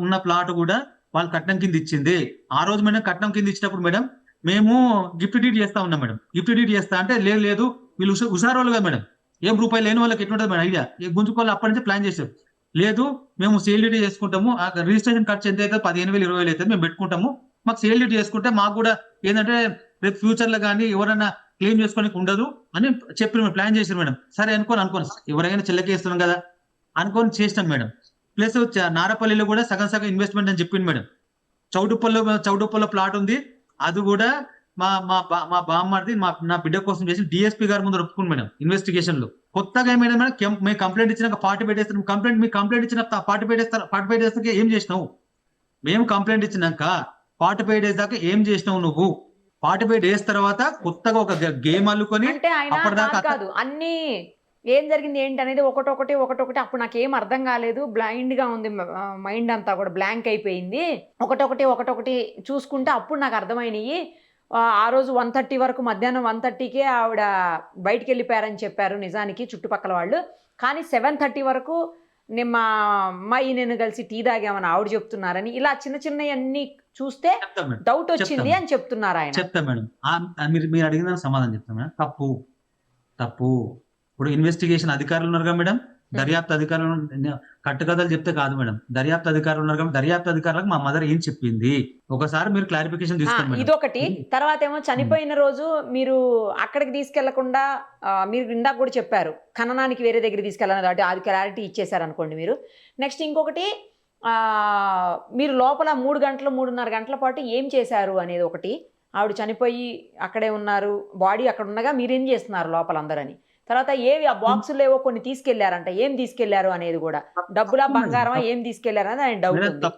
ఉన్న ప్లాట్ కూడా వాళ్ళు కట్నం కింద ఇచ్చింది. ఆ రోజు మేడం కట్నం కింద ఇచ్చినప్పుడు మేడం మేము గిఫ్ట్ డీడ్ చేస్తా ఉన్నాం మేడం. గిఫ్ట్ డీడ్ చేస్తా అంటే లేదు వీళ్ళు హుషారోళ్ళు కదా మేడం, ఏం రూపాయలు లేని వాళ్ళకి ఎట్లుంటుంది మేడం ఐడియా, గుంజుకోవాలి అప్పటి నుంచి ప్లాన్ చేసాం. లేదు మేము సేల్ డీడ్ చేసుకుంటాము, రిజిస్ట్రేషన్ ఖర్చు ఎంత అయితే 15,000 20,000 అయితే మేము పెట్టుకుంటాము, మాకు సేల్ డీడ్ చేసుకుంటే మాకు కూడా ఏంటంటే రేపు ఫ్యూచర్ లో కానీ ఎవరైనా క్లెయిమ్ చేసుకోనికి ఉండదు అని చెప్పి ప్లాన్ చేసారు మేడం. సరే అనుకోని ఎవరైనా చెల్లకేస్తున్నాం కదా అనుకొని చేసినాం మేడం. ప్లస్ నారపల్లిలో కూడా సగం ఇన్వెస్ట్మెంట్ అని చెప్పింది మేడం. చౌటుప్పల్లో ప్లాట్ ఉంది, అది కూడా మా బామ్మది నా బిడ్డ కోసం చేసి డిఎస్పీ గారి ముందు ఒప్పుకుంది మేడం. ఇన్వెస్టిగేషన్ లో కొత్తగా ఏమైనా మేడం మేము కంప్లైంట్ ఇచ్చినాక పార్టీ పెట్టేస్తాం. కంప్లైంట్ ఇచ్చిన పార్టీ పెట్టేస్తాక ఏం చేసినావు? మేము కంప్లైంట్ ఇచ్చినాక 45 డేస్ దాకా ఏం చేసినావు నువ్వు? 45 డేస్ తర్వాత కొత్తగా ఒక గేమ్ అల్లుకొని అంటే ఆయన అప్పటిదాకా కాదు అన్ని ఏం జరిగింది ఏంటి అనేది ఒకటొకటి అప్పుడు నాకు ఏం అర్థం కాలేదు, బ్లైండ్ గా ఉంది, మైండ్ అంతా కూడా బ్లాంక్ అయిపోయింది. ఒకటొకటి చూసుకుంటే అప్పుడు నాకు అర్థమైనవి. ఆ రోజు 1:30 వరకు, మధ్యాహ్నం 1:30కే ఆవిడ బయటికి వెళ్ళిపోయారని చెప్పారు నిజానికి చుట్టుపక్కల వాళ్ళు. కానీ 7:30 వరకు మా అమ్మాయి నేను కలిసి టీ తాగామని ఆవిడ చెప్తున్నారని, ఇలా చిన్నవన్నీ చూస్తే చెప్తా మేడం. డౌట్ వచ్చింది అని చెప్తున్నారు ఆయన. చెప్తా మేడం. మీరు అడిగిన దానికి సమాధానం చెప్తా మేడం. తప్పు. ఇప్పుడు ఇన్వెస్టిగేషన్ అధికారులు ఉన్నారు కదా మేడం, దర్యాప్తు అధికారులు కట్టుకథలు చెప్తే కాదు మేడం. దర్యాప్తు అధికారులు ఉన్నారు కాబట్టి దర్యాప్తు అధికారులకు మా మదర్ ఏం చెప్పింది ఒకసారి మీరు క్లారిఫికేషన్ తీసుకోండి మేడం. ఇదొకటి. తర్వాత ఏమో చనిపోయిన రోజు మీరు అక్కడికి తీసుకెళ్లకుండా, మీరు ఇందాక కూడా చెప్పారు ఖననానికి వేరే దగ్గర తీసుకెళ్ళాలని, అది క్లారిటీ ఇచ్చేసారు అనుకోండి మీరు. నెక్స్ట్ ఇంకొకటి, మీరు లోపల 3-3.5 గంటల పాటు ఏం చేశారు అనేది ఒకటి. ఆవిడ చనిపోయి అక్కడే ఉన్నారు, బాడీ అక్కడ ఉండగా మీరేం చేస్తున్నారు లోపల అందరని. తర్వాత ఏవి ఆ బాక్సులు ఏవో కొన్ని తీసుకెళ్లారంట, ఏం తీసుకెళ్లారు అనేది కూడా, డబ్బులా బంగారమా ఏం తీసుకెళ్లారు అనేది ఆయన డౌట్ ఉంది.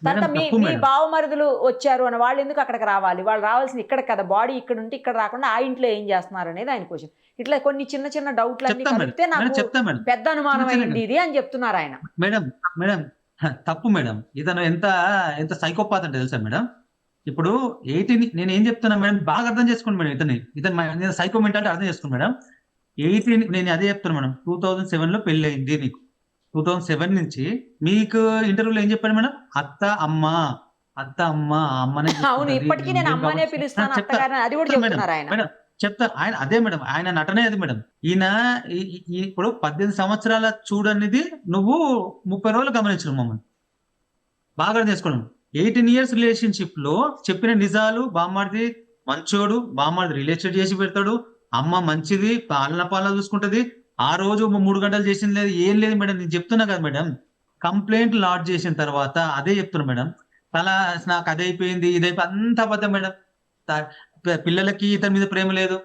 తర్వాత మీ బావమరుదులు వచ్చారు అని, వాళ్ళు ఎందుకు అక్కడికి రావాలి? వాళ్ళు రావాల్సింది ఇక్కడ కదా, బాడీ ఇక్కడ ఉంటే ఇక్కడ రాకుండా ఆ ఇంట్లో ఏం చేస్తున్నారు అనేది ఆయన క్వశ్చన్. ఇట్లా కొన్ని చిన్న డౌట్లు అన్ని కలిపితే నాకు పెద్ద అనుమానం అయింది ఇది అని చెప్తున్నారు ఆయన. మేడం తప్పు మేడం. ఇతను ఎంత సైకోపాత్ అంటే తెలుసా మేడం? ఇప్పుడు 18 నేను ఏం చెప్తున్నా మేడం, బాగా అర్థం చేసుకోండి మేడం. ఇతను సైకో మెంటాలిటీ అర్థం చేసుకోండి మేడం. 18 నేను అదే చెప్తాను మేడం. 2007 లో పెళ్లి అయింది నీకు. 2007 నుంచి మీకు ఇంటర్వ్యూలో ఏం చెప్పాను మేడం? అత్త అమ్మ అమ్మనే. అవును, ఇప్పటికీ నేను అమ్మనే పిలుస్తాను అత్తగారిని, అది కూడా చెప్తున్నారు ఆయన. మేడం చెప్తా, ఆయన అదే మేడం, ఆయన నటనే అది మేడం. ఈయన ఇప్పుడు 18 సంవత్సరాల చూడనిది నువ్వు 30 రోజులు గమనించడం మమ్మల్ని బాగా అర్థం చేసుకోండి. 18 years రిలేషన్షిప్ లో చెప్పిన నిజాలు, బామ్మడిది మంచోడు, బామ్మడిది రిలేషన్ చేసి పెడతాడు, అమ్మ మంచిది, పాలన చూసుకుంటది. ఆ రోజు 3 గంటలు చేసింది లేదు, ఏం లేదు మేడం. నేను చెప్తున్నా కదా మేడం, కంప్లైంట్ లాడ్జ్ చేసిన తర్వాత అదే చెప్తున్నా మేడం. నాకు అదే అయిపోయింది, ఇదైపోయి అంత అబద్ధం మేడం. పిల్లలకి ఇతని మీద ప్రేమ లేదు,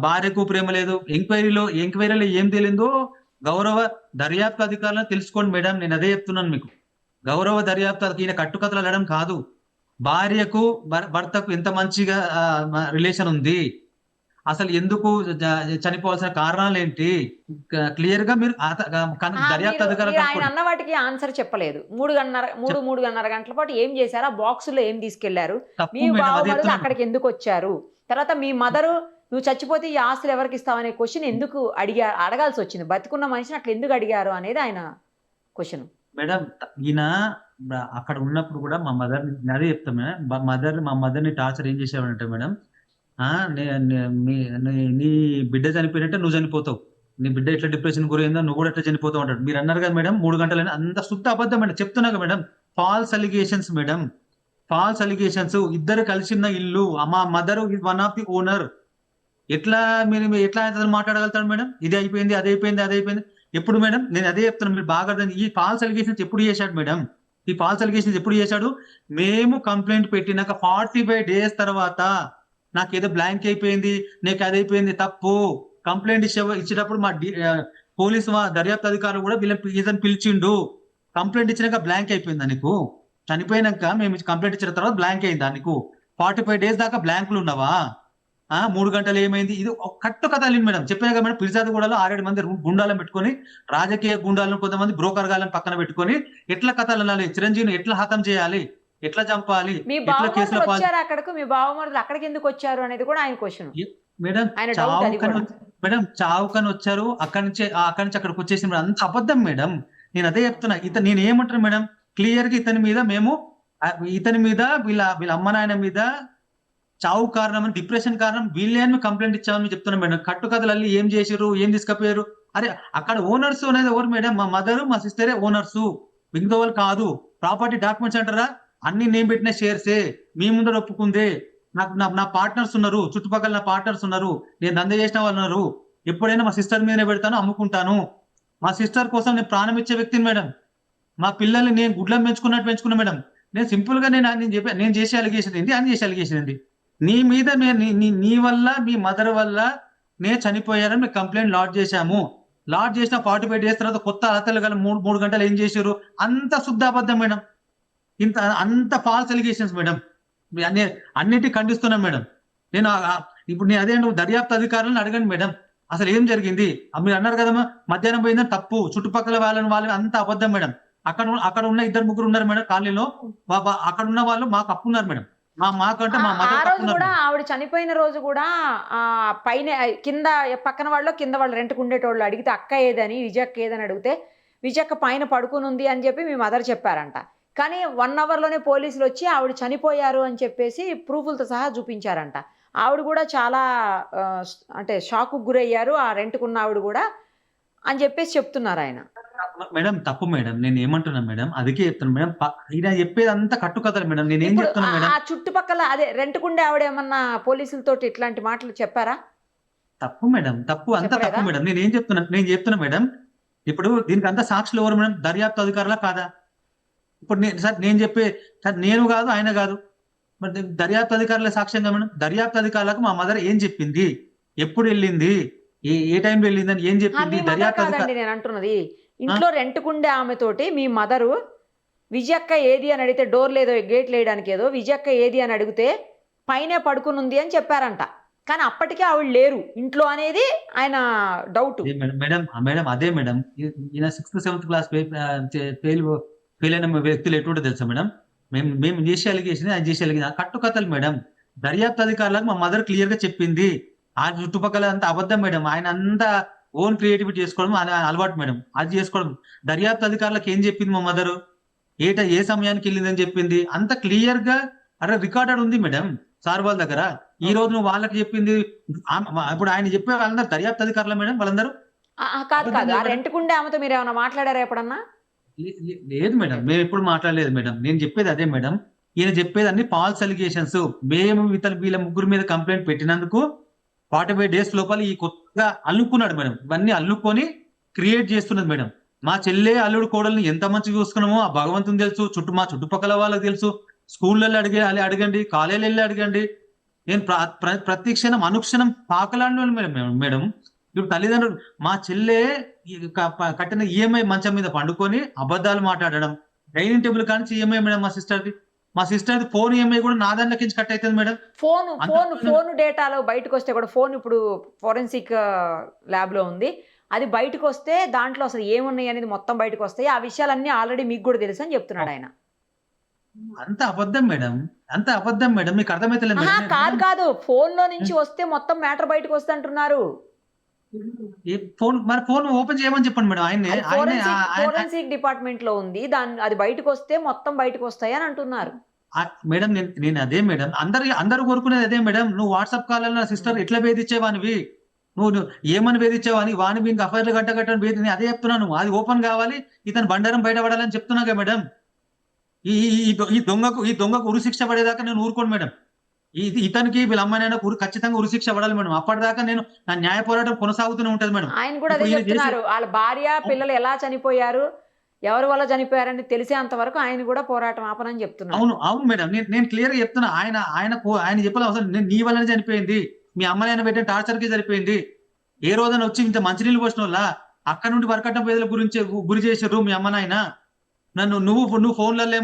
భార్యకు ప్రేమ లేదు. ఎంక్వైరీలో ఏం తేలిందో గౌరవ దర్యాప్తు అధికారులను తెలుసుకోండి మేడం. నేను అదే చెప్తున్నాను మీకు. గౌరవ దర్యాప్తు ఈయన కట్టుకథలు అడగడం కాదు, భార్యకు భర్తకు ఎంత మంచిగా రిలేషన్ ఉంది, అసలు ఎందుకు చనిపోవాల్సిన కారణాలు ఏంటి, క్లియర్ గా మీరు దర్యాప్తు అధికారులు ఆయన అన్న వాటికి ఆన్సర్ చెప్పలేదు. 3.5 గంటల పాటు ఏం చేశారు, ఆ బాక్స్ లో ఏం తీసుకెళ్లారు, మీ బావమరుదులు అక్కడికి ఎందుకు వచ్చారు, తర్వాత మీ మదరు నువ్వు చచ్చిపోతే ఈ ఆస్తులు ఎవరికి ఇస్తావనే క్వశ్చన్ ఎందుకు అడగాల్సి వచ్చింది, బతికున్న మనిషిని అట్లా ఎందుకు అడిగారు అనేది ఆయన క్వశ్చన్. మేడం ఈయన అక్కడ ఉన్నప్పుడు కూడా మా మదర్ అదే చెప్తాం మేడం. మా మదర్ని టార్చర్ ఏం చేసేవాడంటే మేడం, ఆ! నే నే మీ నీ బిడ్డ చనిపోయినట్టే నువ్వు చనిపోతావు. నీ బిడ్డ ఎట్లా డిప్రెషన్‌కి గురైందో నువ్వు గూడా అట్లా చనిపోతావు అంటాడు. మీరన్నారు కదా మేడం 3 గంటలని అంత శుద్ధ అబద్ధం మేడం. చెప్తున్నా కదా madam. False allegations madam. False allegations. ఇద్దరు కలిసున్న ఇల్లు. మా mother is one of the owner. ఎట్లా మీరు ఎట్లా అతను మాట్లాడగలుగుతాడు మేడం? ఇది అయిపోయింది, అదయిపోయింది, అదయిపోయింది. ఎప్పుడు మేడం? నేను అదే చెప్తున్నా మీరు బాగా ఈ ఫాల్స్ అలిగేషన్స్ ఎప్పుడు చేశాడు మేడం? ఈ ఫాల్స్ అలిగేషన్స్ ఎప్పుడు చేశాడు? మేము కంప్లెయింట్ పెట్టినాక 45 డేస్ తర్వాత నాకేదో బ్లాంక్ అయిపోయింది, నీకు అదయిపోయింది తప్పు. కంప్లెయింట్ ఇచ్చేటప్పుడు పోలీసు దర్యాప్తు అధికారులు కూడా ఇతను పిలిచిండు. కంప్లెయింట్ ఇచ్చినాక బ్లాంక్ అయిపోయిందా నీకు? చనిపోయినాక మేము కంప్లెయింట్ ఇచ్చిన తర్వాత బ్లాంక్ అయిందా నీకు? 45 డేస్ దాకా బ్లాంక్‌లు ఉన్నవా? 3 గంటలు ఏమైంది? ఇది ఒక కట్టు కథ అల్లింది మేడం. చెప్పాను కదా మేడం ఫిర్జాదిగూడలో 6, 7 మంది గుండాలను పెట్టుకొని, రాజకీయ గుండాలను కొంతమంది బ్రోకర్ గాళ్ళని పక్కన పెట్టుకొని ఎట్లా కథలు అల్లాలి? చిరంజీవిని ఎట్లా హతం చేయాలి? ఎట్లా చంపాలి? మీ ఎట్లా బావమరుదులు కేసులో వచ్చారు అక్కడకు, మీ బావమరుదులు అక్కడికి ఎందుకు వచ్చారు అనేది కూడా ఆయన క్వశ్చన్. మేడం ఆయన డౌట్ అది కూడా. మేడం చావుకని వచ్చారు. అక్కడి నుంచి అక్కడికి వచ్చేసి మేడం అంత అబద్ధం మేడం. నేను అదే చెప్తున్నా. నేను ఏమంటాను మేడం క్లియర్ గా ఇతని మీద వీళ్ళ అమ్మ నాయన మీద చావు కారణం డిప్రెషన్ కారణం వీళ్ళే అని కంప్లైంట్ ఇచ్చామని చెప్తున్నాం మేడం. కట్టుకథలు అల్లి ఏం చేసిర్రు, ఏం తీసుకపోయారు? అరే అక్కడ ఓనర్స్ అనేది ఎవరు మేడం? మా మదర్ మా సిస్టరే ఓనర్స్, మిగతా వాళ్ళు కాదు. ప్రాపర్టీ డాక్యుమెంట్స్ అంటారా? అన్ని నేను పెట్టిన షేర్సే, మీ ముందర ఒప్పుకుందే. నాకు నా పార్ట్నర్స్ ఉన్నారు, చుట్టుపక్కల నా పార్ట్నర్స్ ఉన్నారు, నేను దంద చేసిన వాళ్ళు ఉన్నారు. ఎప్పుడైనా మా సిస్టర్ మీదనే పెడతాను, అమ్ముకుంటాను. మా సిస్టర్ కోసం నేను ప్రాణం ఇచ్చే వ్యక్తిని మేడం. మా పిల్లల్ని నేను గుడ్లను పెంచుకున్నట్టు పెంచుకున్నా మేడం. నేను సింపుల్ గా నేను చేసే అలిగేషన్ ఏంటి, అని చేసే అలిగేషన్ ఏంటి? నీ మీద నీ వల్ల మీ మదర్ వల్ల నేను చనిపోయారని మేము కంప్లైంట్ లాడ్జ్ చేశాము. లాడ్జ్ చేసిన 45 డేస్ తర్వాత కొత్త అర్హతలు గల 3 గంటలు ఏం చేశారు? అంత శుద్ధ అబద్ధం మేడం. అంత ఫాల్స్ అలిగేషన్స్ మేడం. అన్నిటి ఖండిస్తున్నాం మేడం. ఇప్పుడు నేను అదే దర్యాప్తు అధికారులను అడగండి మేడం, అసలు ఏం జరిగింది? మీరు అన్నారు కదమ్మా మధ్యాహ్నం పోయిందని తప్పు, చుట్టుపక్కల వాళ్ళని అంత అబద్ధం మేడం. అక్కడ ఉన్న 2-3 ఉన్నారు మేడం కాలనీలో. అక్కడ ఉన్న వాళ్ళు మాకు అప్పు ఉన్నారు మేడం. మాకంటే మా ఆ మదర్ రోజు కూడా ఆవిడ చనిపోయిన రోజు కూడా పైన కింద పక్కన వాళ్ళు కింద వాళ్ళు రెంట్కు ఉండేటోళ్ళు అడిగితే అక్క ఏదని, విజయక్క ఏదని అడిగితే విజయక్క పైన పడుకుని ఉంది అని చెప్పి మీ మదర్ చెప్పారంట. కానీ 1 అవర్లోనే పోలీసులు వచ్చి ఆవిడ చనిపోయారు అని చెప్పేసి ప్రూఫ్లతో సహా చూపించారంట. ఆవిడ కూడా చాలా అంటే షాక్కు గురయ్యారు, ఆ రెంట్కున్న ఆవిడ కూడా అని చెప్పేసి చెప్తున్నారు ఆయన. మేడం తప్పు మేడం. నేను ఏమంటున్నా మేడం, అందుకే చెప్తున్నా మేడం. ఈయన చెప్పేది అంతా కట్టుకథలు మేడం. నేను ఏం ఇప్పుడు చెప్తున్నా మేడం, ఆ చుట్టుపక్కల అదే రెంట్కుండే ఆవిడ ఏమన్నా పోలీసులతో ఇట్లాంటి మాటలు చెప్పారా? తప్పు మేడం. తప్పు అంతా తప్పు చెప్పలేదా? మేడం. నేను చెప్తున్నా మేడం. ఇప్పుడు దీనికి అంతా సాక్షులు ఎవరు మేడం? దర్యాప్తు అధికారులా కాదా? ఇప్పుడు నేను చెప్పే నేను కాదు, ఆయన కాదు, మరి దర్యాప్తు అధికారుల సాక్ష్యంగా మేడం. దర్యాప్తు అధికారులకు మా మదర్ ఏం చెప్పింది, ఎప్పుడు వెళ్ళింది, ఏ టైంలో వెళ్ళింది అని ఏం మీ చెప్పింది మదర్ దర్యాప్తు కాదండి అధికారి. నేను అంటున్నది. ఇంట్లో రెంట్కుండే ఆమెతోటి మీ మదరు విజయక్క ఏది అని అడిగితే డోర్ లేదో గేట్ లేయడానికి ఏదో విజయక్క ఏది అని అడిగితే పైనే పడుకుని ఉంది అని చెప్పారంట. కానీ అప్పటికే ఆవిడ లేరు ఇంట్లో అనేది ఆయన డౌట్. మేడం అదే మేడం. ఈయన 6th, 7th క్లాస్ ఫెయిల్ అయిన వ్యక్తులు ఎటువంటి తెలుసా మేడం? మేము చేసే అలిగేషన్, ఆయన చేసే అలిగేషన్ కట్టుకథలు మేడం. దర్యాప్తు అధికారులకు మా మదర్ క్లియర్ గా చెప్పింది. ఆ చుట్టుపక్కల అంతా అబద్ధం మేడం. ఆయన అంతా ఓన్ క్రియేటివిటీ చేసుకోవడం ఆయన అలవాటు మేడం. అది చేసుకోవడం. దర్యాప్తు అధికారులకు ఏం చెప్పింది మా మదరు, ఏ సమయానికి వెళ్ళిందని చెప్పింది అంత క్లియర్ గా రికార్డెడ్ ఉంది మేడం సార్ వాళ్ళ దగ్గర. ఈ రోజు నువ్వు వాళ్ళకి చెప్పింది ఇప్పుడు ఆయన చెప్పే వాళ్ళందరూ దర్యాప్తు అధికారులు మేడం వాళ్ళందరూ. కాదు కాదు ఆ రెంట్కుండే ఆమెతో మీరు ఏమైనా మాట్లాడారా ఎప్పుడన్నా? లేదు మేడం, మేము ఎప్పుడు మాట్లాడలేదు మేడం. నేను చెప్పేది అదే మేడం. ఈయన చెప్పేది అన్ని ఫాల్స్ అలిగేషన్స్. మేము వీళ్ళ ముగ్గురు మీద కంప్లైంట్ పెట్టినందుకు 45 డేస్ లోపల ఈ కొత్తగా అల్లుకున్నాడు మేడం. ఇవన్నీ అల్లుకొని క్రియేట్ చేస్తున్నది మేడం. మా చెల్లె అల్లుడు కోడల్ని ఎంత మంచిగా చూసుకున్నామో ఆ భగవంతుని తెలుసు, మా చుట్టుపక్కల వాళ్ళకి తెలుసు. స్కూళ్ళల్లో అడగండి, కాలేజీలు వెళ్ళి అడగండి. నేను ప్రతి క్షణం అనుక్షణం పాకలాడిన మేడం. ఇప్పుడు తల్లిదండ్రులు మా చెల్లె కట్టిన ఈఎంఐ మంచం మీద పండుకొని అబద్ధాలు మాట్లాడడం. డైనింగ్ టేబుల్ కానీ ఈఎంఐ మేడం మా సిస్టర్ది ఫోన్ ఈఎంఐ కూడా నా దాంట్లోకి కట్ అవుతుంది మేడం. ఫోన్ డేటాలో బయటకు వస్తే కూడా ఫోన్ ఇప్పుడు ఫోరెన్సిక్ ల్యాబ్ లో ఉంది. అది బయటకు వస్తే దాంట్లో అసలు ఏమున్నాయి అనేది మొత్తం బయటకు వస్తాయి. ఆ విషయాలన్నీ ఆల్రెడీ మీకు కూడా తెలుసు అని చెప్తున్నాడు ఆయన. అంత అబద్ధం మేడం. మీకు అర్థమైతే కాదు ఫోన్ లో నుంచి వస్తే మొత్తం మ్యాటర్ బయటకు వస్తే అంటున్నారు. ఫోన్ ఓపెన్ చేయమని చెప్పండి మేడం. ఆయన ఫోరెన్సిక్ డిపార్ట్మెంట్ లో ఉంది, అది బయటకు వస్తే మొత్తం బయటకు వస్తాయి అని అంటున్నారు. మేడం నేను అదే మేడం, అందరూ కోరుకునేది అదే మేడం. నువ్వు వాట్సాప్ కాల్లో సిస్టర్ ఎట్లా వేధించేవానివి, నువ్వు ఏమని వేధించేవాని, వాని వీనికి అఫైర్లు గట్టని వేది, నేను అదే చెప్తున్నాను. అది ఓపెన్ కావాలి, ఇతను బండారం బయటపడాలని చెప్తున్నాగా మేడం. ఈ ఈ దొంగకు ఉరి శిక్ష పడేదాకా నేను ఊరుకోను మేడం. ఇతనికి వీళ్ళ అమ్మాయినైనా ఖచ్చితంగా ఉరి శిక్ష పడాలి మేడం. అప్పటిదాకా నేను నా న్యాయ పోరాటం కొనసాగుతూనే ఉంటది మేడం. ఆయన కూడా అదే ఇప్పుడు ఈయన చెప్తున్నారు. వాళ్ళ భార్య పిల్లలు ఎలా చనిపోయారు, ఎవరి వల్ల చనిపోయారని తెలిసేంత వరకు ఆయన కూడా పోరాటం ఆపనని చెప్తున్నారు. అవును మేడం, నేను క్లియర్ గా చెప్తున్నా. ఆయన చెప్పాలి అవసరం, నేను నీ వల్లనే చనిపోయింది, మీ అమ్మాయి ఆయన పెట్టిన టార్చర్ కి సరిపోయింది. ఏ రోజైనా వచ్చి ఇంత మంచినీళ్ళు పోసిన వల్ల అక్కడ నుండి వరకట్నం పేదల గురించి గురి చేసారు మీ అమ్మ నాయన. నువ్వు ఫోన్లలో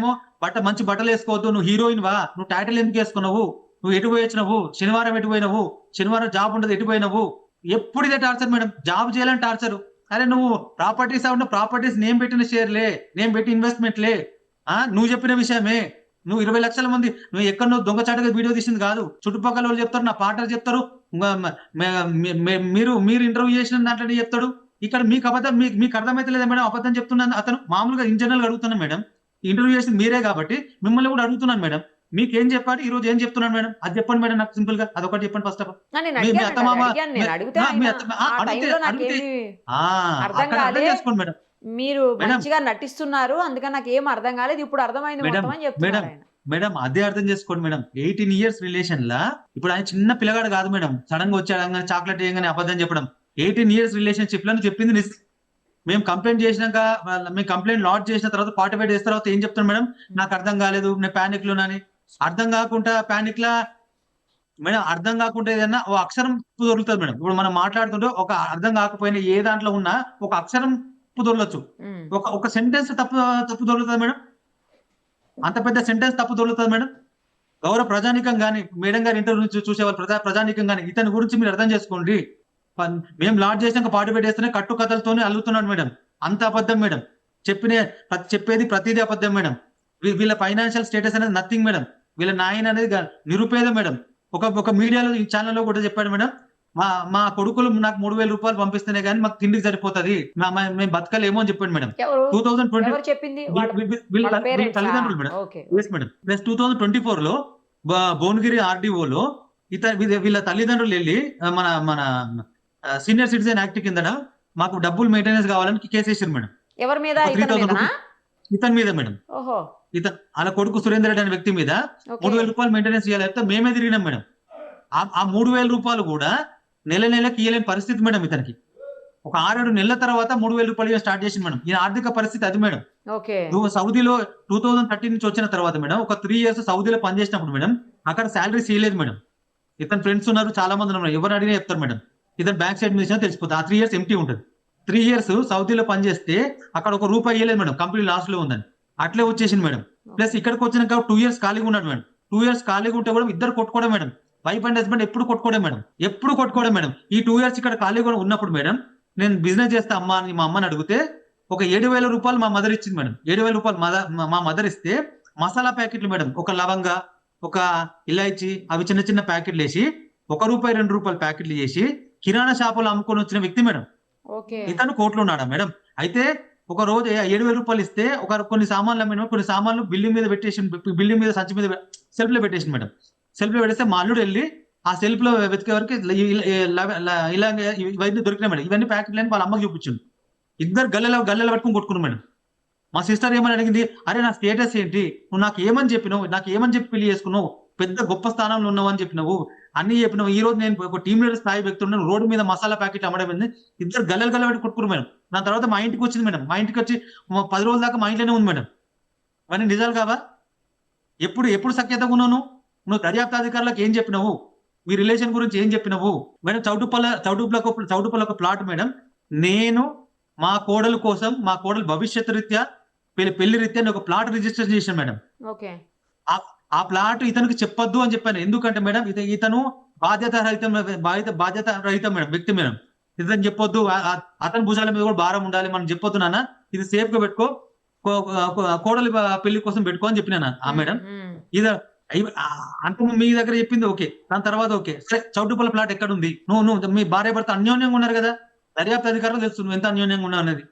మంచి బట్టలు వేసుకోవద్దు, నువ్వు హీరోయిన్ వా, నువ్వు టైటిల్ ఎందుకు వేసుకున్నావు, నువ్వు ఎటు పోయొచ్చినావు, శనివారం ఎటు పోయినావు, శనివారం జాబ్ ఉండదు ఎటు పోయినావు, ఎప్పుడు ఇదే టార్చర్ మేడం. జాబ్ చేయాలని టార్చర్. అరే నువ్వు ప్రాపర్టీస్ ఉంటే ప్రాపర్టీస్ నేను పెట్టిన షేర్లే, నేను పెట్టి ఇన్వెస్ట్మెంట్లే, నువ్వు చెప్పిన విషయమే. నువ్వు 20 లక్షల మంది, నువ్వు ఎక్కడ నువ్వు దొంగచాటుగా వీడియో తీసింది కాదు. చుట్టుపక్కల వాళ్ళు చెప్తారు, నా పార్ట్నర్ చెప్తారు, మీరు ఇంటర్వ్యూ చేసిన దాంట్లో చెప్తాడు. ఇక్కడ మీకు అబద్ధం, మీకు అర్థమైతే లేదా మేడం అబద్ధం చెప్తున్నాను. అతను మామూలుగా ఇన్ జనరల్ అడుగుతున్నాను మేడం. ఇంటర్వ్యూ చేసింది మీరే కాబట్టి మిమ్మల్ని కూడా అడుగుతున్నాను మేడం. మీకేం చెప్పాలి, ఈ రోజు ఏం చెప్తున్నాను మేడం, అది చెప్పండి మేడం. నాకు సింపుల్ గా అదొకటి చెప్పండి. ఫస్ట్ ఆఫ్ ఆల్ చేసుకోండి మేడం. మీరు మంచిగా నటిస్తున్నారు, అందుకని నాకు ఏం అర్థం కాలేదు, ఇప్పుడు అర్థమైంది మొత్తం అని చెప్తున్నారు ఆయన. మేడం అదే అర్థం చేసుకోండి మేడం. 18 years రిలేషన్ లా ఇప్పుడు ఆయన చిన్న పిల్లగాడు కాదు మేడం. సడన్ గా వచ్చాడు చాక్లెట్ వేయగానే అబద్ధం చెప్పడం. 18 years రిలేషన్షిప్ లో చెప్పింది మేము కంప్లైంట్ చేసినాక, మేము కంప్లైంట్ లాడ్జ్ చేసిన తర్వాత 45 days తర్వాత ఏం చెప్తాను మేడం, నాకు అర్థం కాలేదు, నేను ప్యానిక్ లోనని. అర్థం కాకుండా ప్యానిక్ లా మేడం, అర్థం కాకుండా ఏదన్నా ఓ అక్షరం దొరుకుతుంది మేడం. ఇప్పుడు మనం మాట్లాడుతుంటే ఒక అర్థం కాకపోయినా ఏ దాంట్లో ఉన్నా ఒక అక్షరం దొరలొచ్చు, ఒక సెంటెన్స్ తప్పు దొరుకుతుంది మేడం. అంత పెద్ద సెంటెన్స్ తప్పు దొరుకుతుంది మేడం. గౌరవ ప్రజానికం కానీ, మేడం గారి ఇంటర్వ్యూ చూసేవాళ్ళు ప్రజానికం కానీ ఇతని గురించి మీరు అర్థం చేసుకోండి. మేము లాడ్ చేసినాక 45 days కట్టు కథలతోనే అల్లుతున్నాడు మేడం. అంత అబద్ధం మేడం. చెప్పేది ప్రతిదీ అబద్ధం మేడం. వీళ్ళ ఫైనాన్షియల్ స్టేటస్ అనేది నథింగ్ మేడం. వీళ్ళ నాయన అనేది నిరుపేద మేడం. ఒక మీడియాలో ఈ ఛానల్లో కూడా చెప్పాడు మేడం, మా కొడుకులు నాకు 3,000 రూపాయలు పంపిస్తేనే కానీ మాకు తిండికి సరిపోతుంది, మేము బతకలేమో అని చెప్పాడు మేడం. 2020 తల్లిదండ్రులు మేడం. మేడం ప్లస్ 2024 లో భువనగిరి RDO వీళ్ళ తల్లిదండ్రులు వెళ్ళి మన సీనియర్ సిటిజన్ యాక్ట్ కింద మాకు డబ్బులు మెయింటెనెన్స్ కావాలని కేసు వేసారు మేడం. ఎవరి మీద? ఇతని మీద మేడం. అలా కొడుకు సురేందర్ రెడ్డి అనే వ్యక్తి మీద 3,000 రూపాయలు మెయింటెనెన్స్ చేయాలి, మేమే తిరిగినాం మేడం. ఆ 3,000 రూపాయలు కూడా నెలకి ఇయ్యలేని పరిస్థితి మేడం. ఇతనికి ఒక 6-7 నెలల తర్వాత 3,000 రూపాయలు స్టార్ట్ చేసింది మేడం. ఈ ఆర్థిక పరిస్థితి అది మేడం. నువ్వు సౌదీలో 2013 నుంచి వచ్చిన తర్వాత మేడం, ఒక 3 years సౌదీలో పనిచేసినప్పుడు మేడం, అక్కడ శాలరీస్ ఇవ్వలేదు మేడం. ఇతని ఫ్రెండ్స్ ఉన్నారు, చాలా మంది ఉన్నారు, ఎవరు అడిగినా చెప్తారు మేడం. ఇతను బ్యాంక్ స్టేట్మెంట్ ఇచ్చినా తెలిసిపోతుంది. ఆ 3 years ఎంటీ ఉంటుంది. 3 years సౌదీలో పనిచేస్తే అక్కడ ₹1 ఇవ్వలేదు మేడం, కంపెనీ లాస్ లో ఉందని. అట్లే వచ్చేసింది మేడం. ప్లస్ ఇక్కడికి వచ్చినాక 2 years ఖాళీగా ఉన్నాడు మేడం. 2 years ఖాళీగా ఉంటే కూడా ఇద్దరు కొట్టుకోవడం మేడం. వైఫ్ అండ్ హస్బెండ్ ఎప్పుడు కొట్టుకోవడం మేడం. ఈ 2 years ఇక్కడ ఖాళీగా ఉన్నప్పుడు మేడం, నేను బిజినెస్ చేస్తా అమ్మా అని మా అమ్మని అడిగితే ఒక 7,000 రూపాయలు మా మదర్ ఇచ్చింది మేడం. 7,000 రూపాయలు మా మదర్ ఇస్తే మసాలా ప్యాకెట్లు మేడం, ఒక లవంగ, ఒక ఇలాచి, అవి చిన్న చిన్న ప్యాకెట్లు వేసి ₹1 ₹2 ప్యాకెట్లు చేసి కిరాణా షాపులో అమ్ముకొని వచ్చిన వ్యక్తి మేడం. ఇతను కోర్టులో ఉన్నాడా మేడం? అయితే ఒక రోజు 7,000 రూపాయలు ఇస్తే కొన్ని సామాన్లు అమ్మిన, కొన్ని సామాన్లు బిల్డింగ్ మీద పెట్టేసి, బిల్డింగ్ మీద సంచి మీద సెల్ఫ్ లో పెట్టేసి మేడం. సెల్ఫ్ లో పెడితే మా అల్లుడు వెళ్ళి ఆ సెల్ఫ్ లో వెతికే వరకు ఇలా ఇవన్నీ దొరికినాయి మేడం. ఇవన్నీ ప్యాకెట్లు అని వాళ్ళ అమ్మకి చూపించండి. ఇద్దరు గల్లెల పట్టుకుని కొట్టుకున్నాం మేడం. మా సిస్టర్ ఏమని అడిగింది, అరే నా స్టేటస్ ఏంటి, నువ్వు నాకు ఏమని చెప్పి పెళ్లి చేసుకున్నావు, పెద్ద గొప్ప స్థానంలో ఉన్నావు అని చెప్పినావు, అన్ని చెప్పినావు. ఈ రోజు నేను ఒక టీమ్ లీడర్ స్థాయి వ్యక్తి ఉన్నాను, రోడ్డు మీద మసాలా ప్యాకెట్ అమ్మడం. ఇద్దరు గల్లెలు పెట్టి కొట్టుకున్నారు మేడం. దాని తర్వాత మా ఇంటికి వచ్చింది మేడం. మా ఇంటికి వచ్చి 10 రోజుల దాకా మా ఇంట్లోనే ఉంది మేడం. అవన్నీ నిజాలు కావా? ఎప్పుడు సఖ్యతగా ఉన్నాను? నువ్వు దర్యాప్తు అధికారులకు ఏం చెప్పినావు, మీ రిలేషన్ గురించి ఏం చెప్పినావు మేడం? చౌటుపల్ల ఒక ప్లాట్ మేడం. నేను మా కోడలు కోసం, మా కోడలు భవిష్యత్తు రీత్యా, పెళ్లి రీత్యా ఒక ప్లాట్ రిజిస్టర్ చేశాను మేడం. ఆ ప్లాట్ ఇతనికి చెప్పొద్దు అని చెప్పాను. ఎందుకంటే మేడం ఇతను బాధ్యత రహితం మేడం, వ్యక్తి మేడం. ఇతను చెప్పొద్దు, అతని భుజాల మీద కూడా భారం ఉండాలి, మనం చెప్పొద్దు నాన్న, ఇది సేఫ్ గా పెట్టుకో, కోడలి పెళ్లి కోసం పెట్టుకో అని చెప్పినా ఆ మేడం. ఇది అంత మీ దగ్గర చెప్పింది ఓకే, దాని తర్వాత ఓకే సరే, చౌటుపల్ల ప్లాట్ ఎక్కడ ఉంది, నువ్వు మీ భార్య భర్త అన్యోన్యంగా ఉన్నారు కదా, దర్యాప్తు అధికారులు తెలుసు నువ్వు ఎంత అన్యోన్యంగా ఉన్నావు అనేది.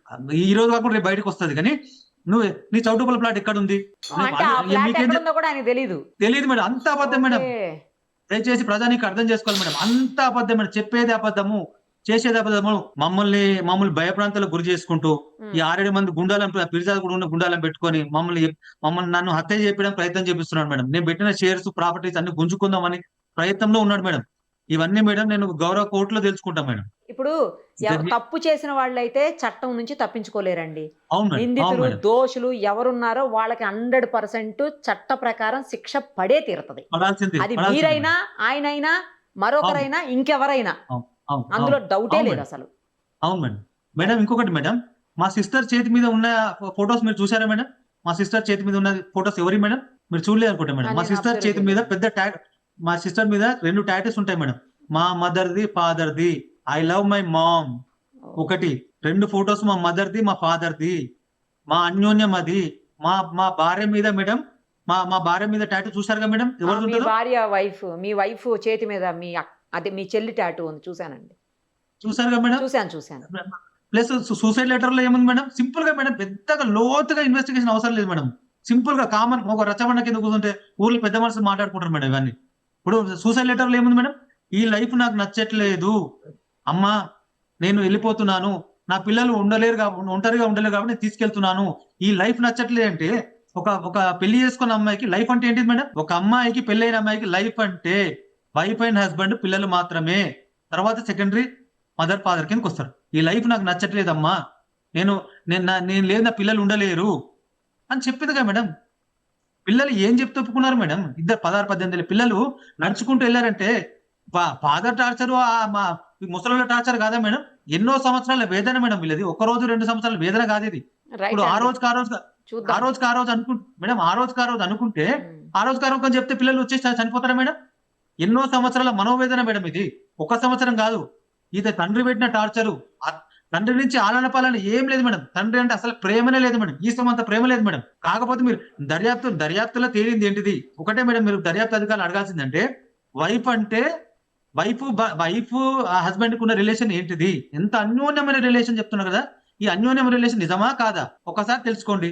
ఈ రోజు కాకుండా రేపు బయటకు వస్తుంది. కానీ నువ్వు నీ చౌటుపల ప్లాట్ ఎక్కడ ఉంది అంటే ఆ ఫ్లాట్ ఎక్కడ ఉందో కూడా ఆయనకు తెలీదు. తెలియదు మేడం, అంత అబద్ధం మేడం. ఓకే. దయచేసి ప్రజానికి అర్థం చేసుకోవాలి మేడం, అంత అబద్ధం మేడం, చెప్పేది అబద్ధము, చేసేది అబద్ధము. మమ్మల్ని భయప్రాంతాలకు గురి చేసుకుంటూ ఈ 6-7 మంది గుండాలను పిరిజాద కూడా ఉన్న గుండాలను పెట్టుకొని మమ్మల్ని నన్ను హత్య చేయడానికి ప్రయత్నం చేపిస్తున్నాడు మేడం. నేను పెట్టిన షేర్స్ ప్రాపర్టీస్ అన్ని గుంజుకుందామని ప్రయత్నంలో ఉన్నాడు మేడం. ఇవన్నీ మేడం నేను గౌరవ కోర్టులో తెలుసుకుంటా మేడం. ఇప్పుడు తప్పు చేసిన వాళ్ళైతే చట్టం నుంచి తప్పించుకోలేరండి. అవును మేడం, అవును నిందితులు మేడం, దోషులు ఎవరున్నారో వాళ్ళకి 100% చట్ట ప్రకారం శిక్ష పడే తీరుతది. పడాల్సింది, అది పడాల్సింది మీరైనా ఆయనైనా మరొకరైనా ఇంకెవరైనా అవును, అవును, అందులో అవును, డౌటే అవును లేదు మేడం. అసలు. అవును మేడం. మేడం ఇంకొకటి మేడం, మా సిస్టర్ చేతి మీద ఉన్న ఫొటోస్ మీరు చూసారా మేడం? మా సిస్టర్ చేతి మీద ఉన్న ఫొటోస్ ఎవరి మేడం? మీరు చూడలేదు అనుకుంటా మేడం. మా నేను సిస్టర్ అబ్జర్వ్ చేతి మీద చేయలేదు. పెద్ద మా సిస్టర్ మీద 2 టాటూస్ ఉంటాయి మేడం. మా మదర్ది, ఫాదర్ది, ఐ లవ్ మై మామ్ ఒకటి, 2 ఫొటోస్ మా మదర్ది, మా ఫాదర్ది, మా అన్యోన్యం అది. మా భార్య మీద మేడం, మా భార్య మీద టాటూ చూసారుగా మేడం, మీ ఎవరిది ఉంటుందో భార్య మీ వైఫ్ చేతి మీద అదే మీ చెల్లి టాటూ ఉంది, చూశానండి. చూసారుగా మేడం. చూశాను. ప్లస్ సూసైడ్ లెటర్ లో ఏముంది మేడం? సింపుల్ గా మేడం, పెద్దగా లోతుగా ఇన్వెస్టిగేషన్ అవసరం లేదు మేడం. సింపుల్ గా కామన్ ఒక రచ్చబండ కింద కూర్చుంటే ఊర్లో పెద్ద మనుషులు మాట్లాడుకుంటారు మేడం ఇవన్నీ. ఇప్పుడు సూసైడ్ లెటర్ లో ఏముంది మేడం? ఈ లైఫ్ నాకు నచ్చట్లేదు అమ్మా, నేను వెళ్ళిపోతున్నాను, నా పిల్లలు ఒంటరిగా ఉండలేరు కాబట్టి నేను తీసుకెళ్తున్నాను, ఈ లైఫ్ నచ్చట్లేదు అంటే ఒక పెళ్లి చేసుకున్న అమ్మాయికి లైఫ్ అంటే ఏంటిది మేడం? ఒక అమ్మాయికి పెళ్ళైన అమ్మాయికి లైఫ్ అంటే వైఫ్ అండ్ హస్బెండ్, పిల్లలు మాత్రమే. తర్వాత సెకండరీ మదర్ ఫాదర్ కిందకి వస్తారు. ఈ లైఫ్ నాకు నచ్చట్లేదమ్మా, నేను నేను లేదు, నా పిల్లలు ఉండలేరు అని చెప్పిందిగా మేడం. పిల్లలు ఏం చెప్తే ఒప్పుకున్నారు మేడం? ఇద్దరు 16-18 ఏళ్ళ పిల్లలు నడుచుకుంటూ వెళ్ళారంటే ఫాదర్ టార్చర్, మా ముసలి టార్చర్ కాదా మేడం? ఎన్నో సంవత్సరాల వేదన మేడం వీళ్ళది. 1 రోజు 2 సంవత్సరాల వేదన కాదు ఇది. రైట్ ఇప్పుడు ఆ అండి, రోజుకి ఆ రోజు చూద్దాం. మేడం, ఆ రోజుకి ఆ రోజు అనుకుంటే ఉమ్. ఆ రోజుకి ఆ రోజు అని చెప్తే పిల్లలు వచ్చేసి చనిపోతారా మేడం? ఎన్నో సంవత్సరాల మనోవేదన మేడం ఇది. 1 సంవత్సరం కాదు. ఇది తండ్రి పెట్టిన టార్చరు. తండ్రి నుంచి ఆలన పాలన ఏం లేదు మేడం. తండ్రి అంటే అసలు ప్రేమనే లేదు మేడం. ఈసమంత ప్రేమ లేదు మేడం. కాకపోతే మీరు దర్యాప్తులో తేలింది ఏంటిది? ఒకటే మేడం, మీరు దర్యాప్తు అధికారులు అడగాల్సిందంటే వైఫ్ అంటే వైఫ్ హస్బెండ్ కు ఉన్న రిలేషన్ ఏంటిది? ఎంత అన్యోన్యమైన రిలేషన్ చెప్తున్నారు కదా. ఈ అన్యోన్యమైన రిలేషన్ నిజమా కాదా ఒకసారి తెలుసుకోండి.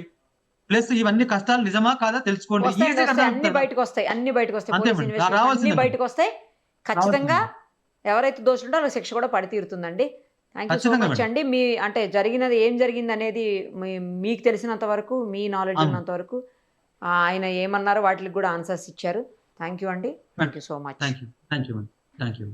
ప్లస్ ఇవన్నీ కష్టాలు నిజమా కాదా తెలుసుకోండి. వస్తాయండి, ఈజీగా వస్తాయి, అర్థమవుతుంది అన్ని బయటకు వస్తాయి. అంతే పోలీస్ మేడం. ఇన్వెస్టిగేషన్ అన్ని రావాల్సిందే మేడం. బయటకు వస్తాయి. ఖచ్చితంగా రావాల్సిందే. ఎవరైతే దోషులుంటారో వాళ్ళకి శిక్ష కూడా పడి తీరుతుందండి. థ్యాంక్ యూ సో ఖచ్చితంగా మచ్ మేడం. అండి. మీ అంటే ఏం జరిగింది అనేది మీకు తెలిసినంత వరకు, మీ నాలెడ్జ్ అవును. ఉన్నంత వరకు ఆయన ఏమన్నారో వాటికి కూడా ఆన్సర్స్ ఇచ్చారు. థ్యాంక్ యూ అండి. Thank you so much. Thank you madam. Thank you.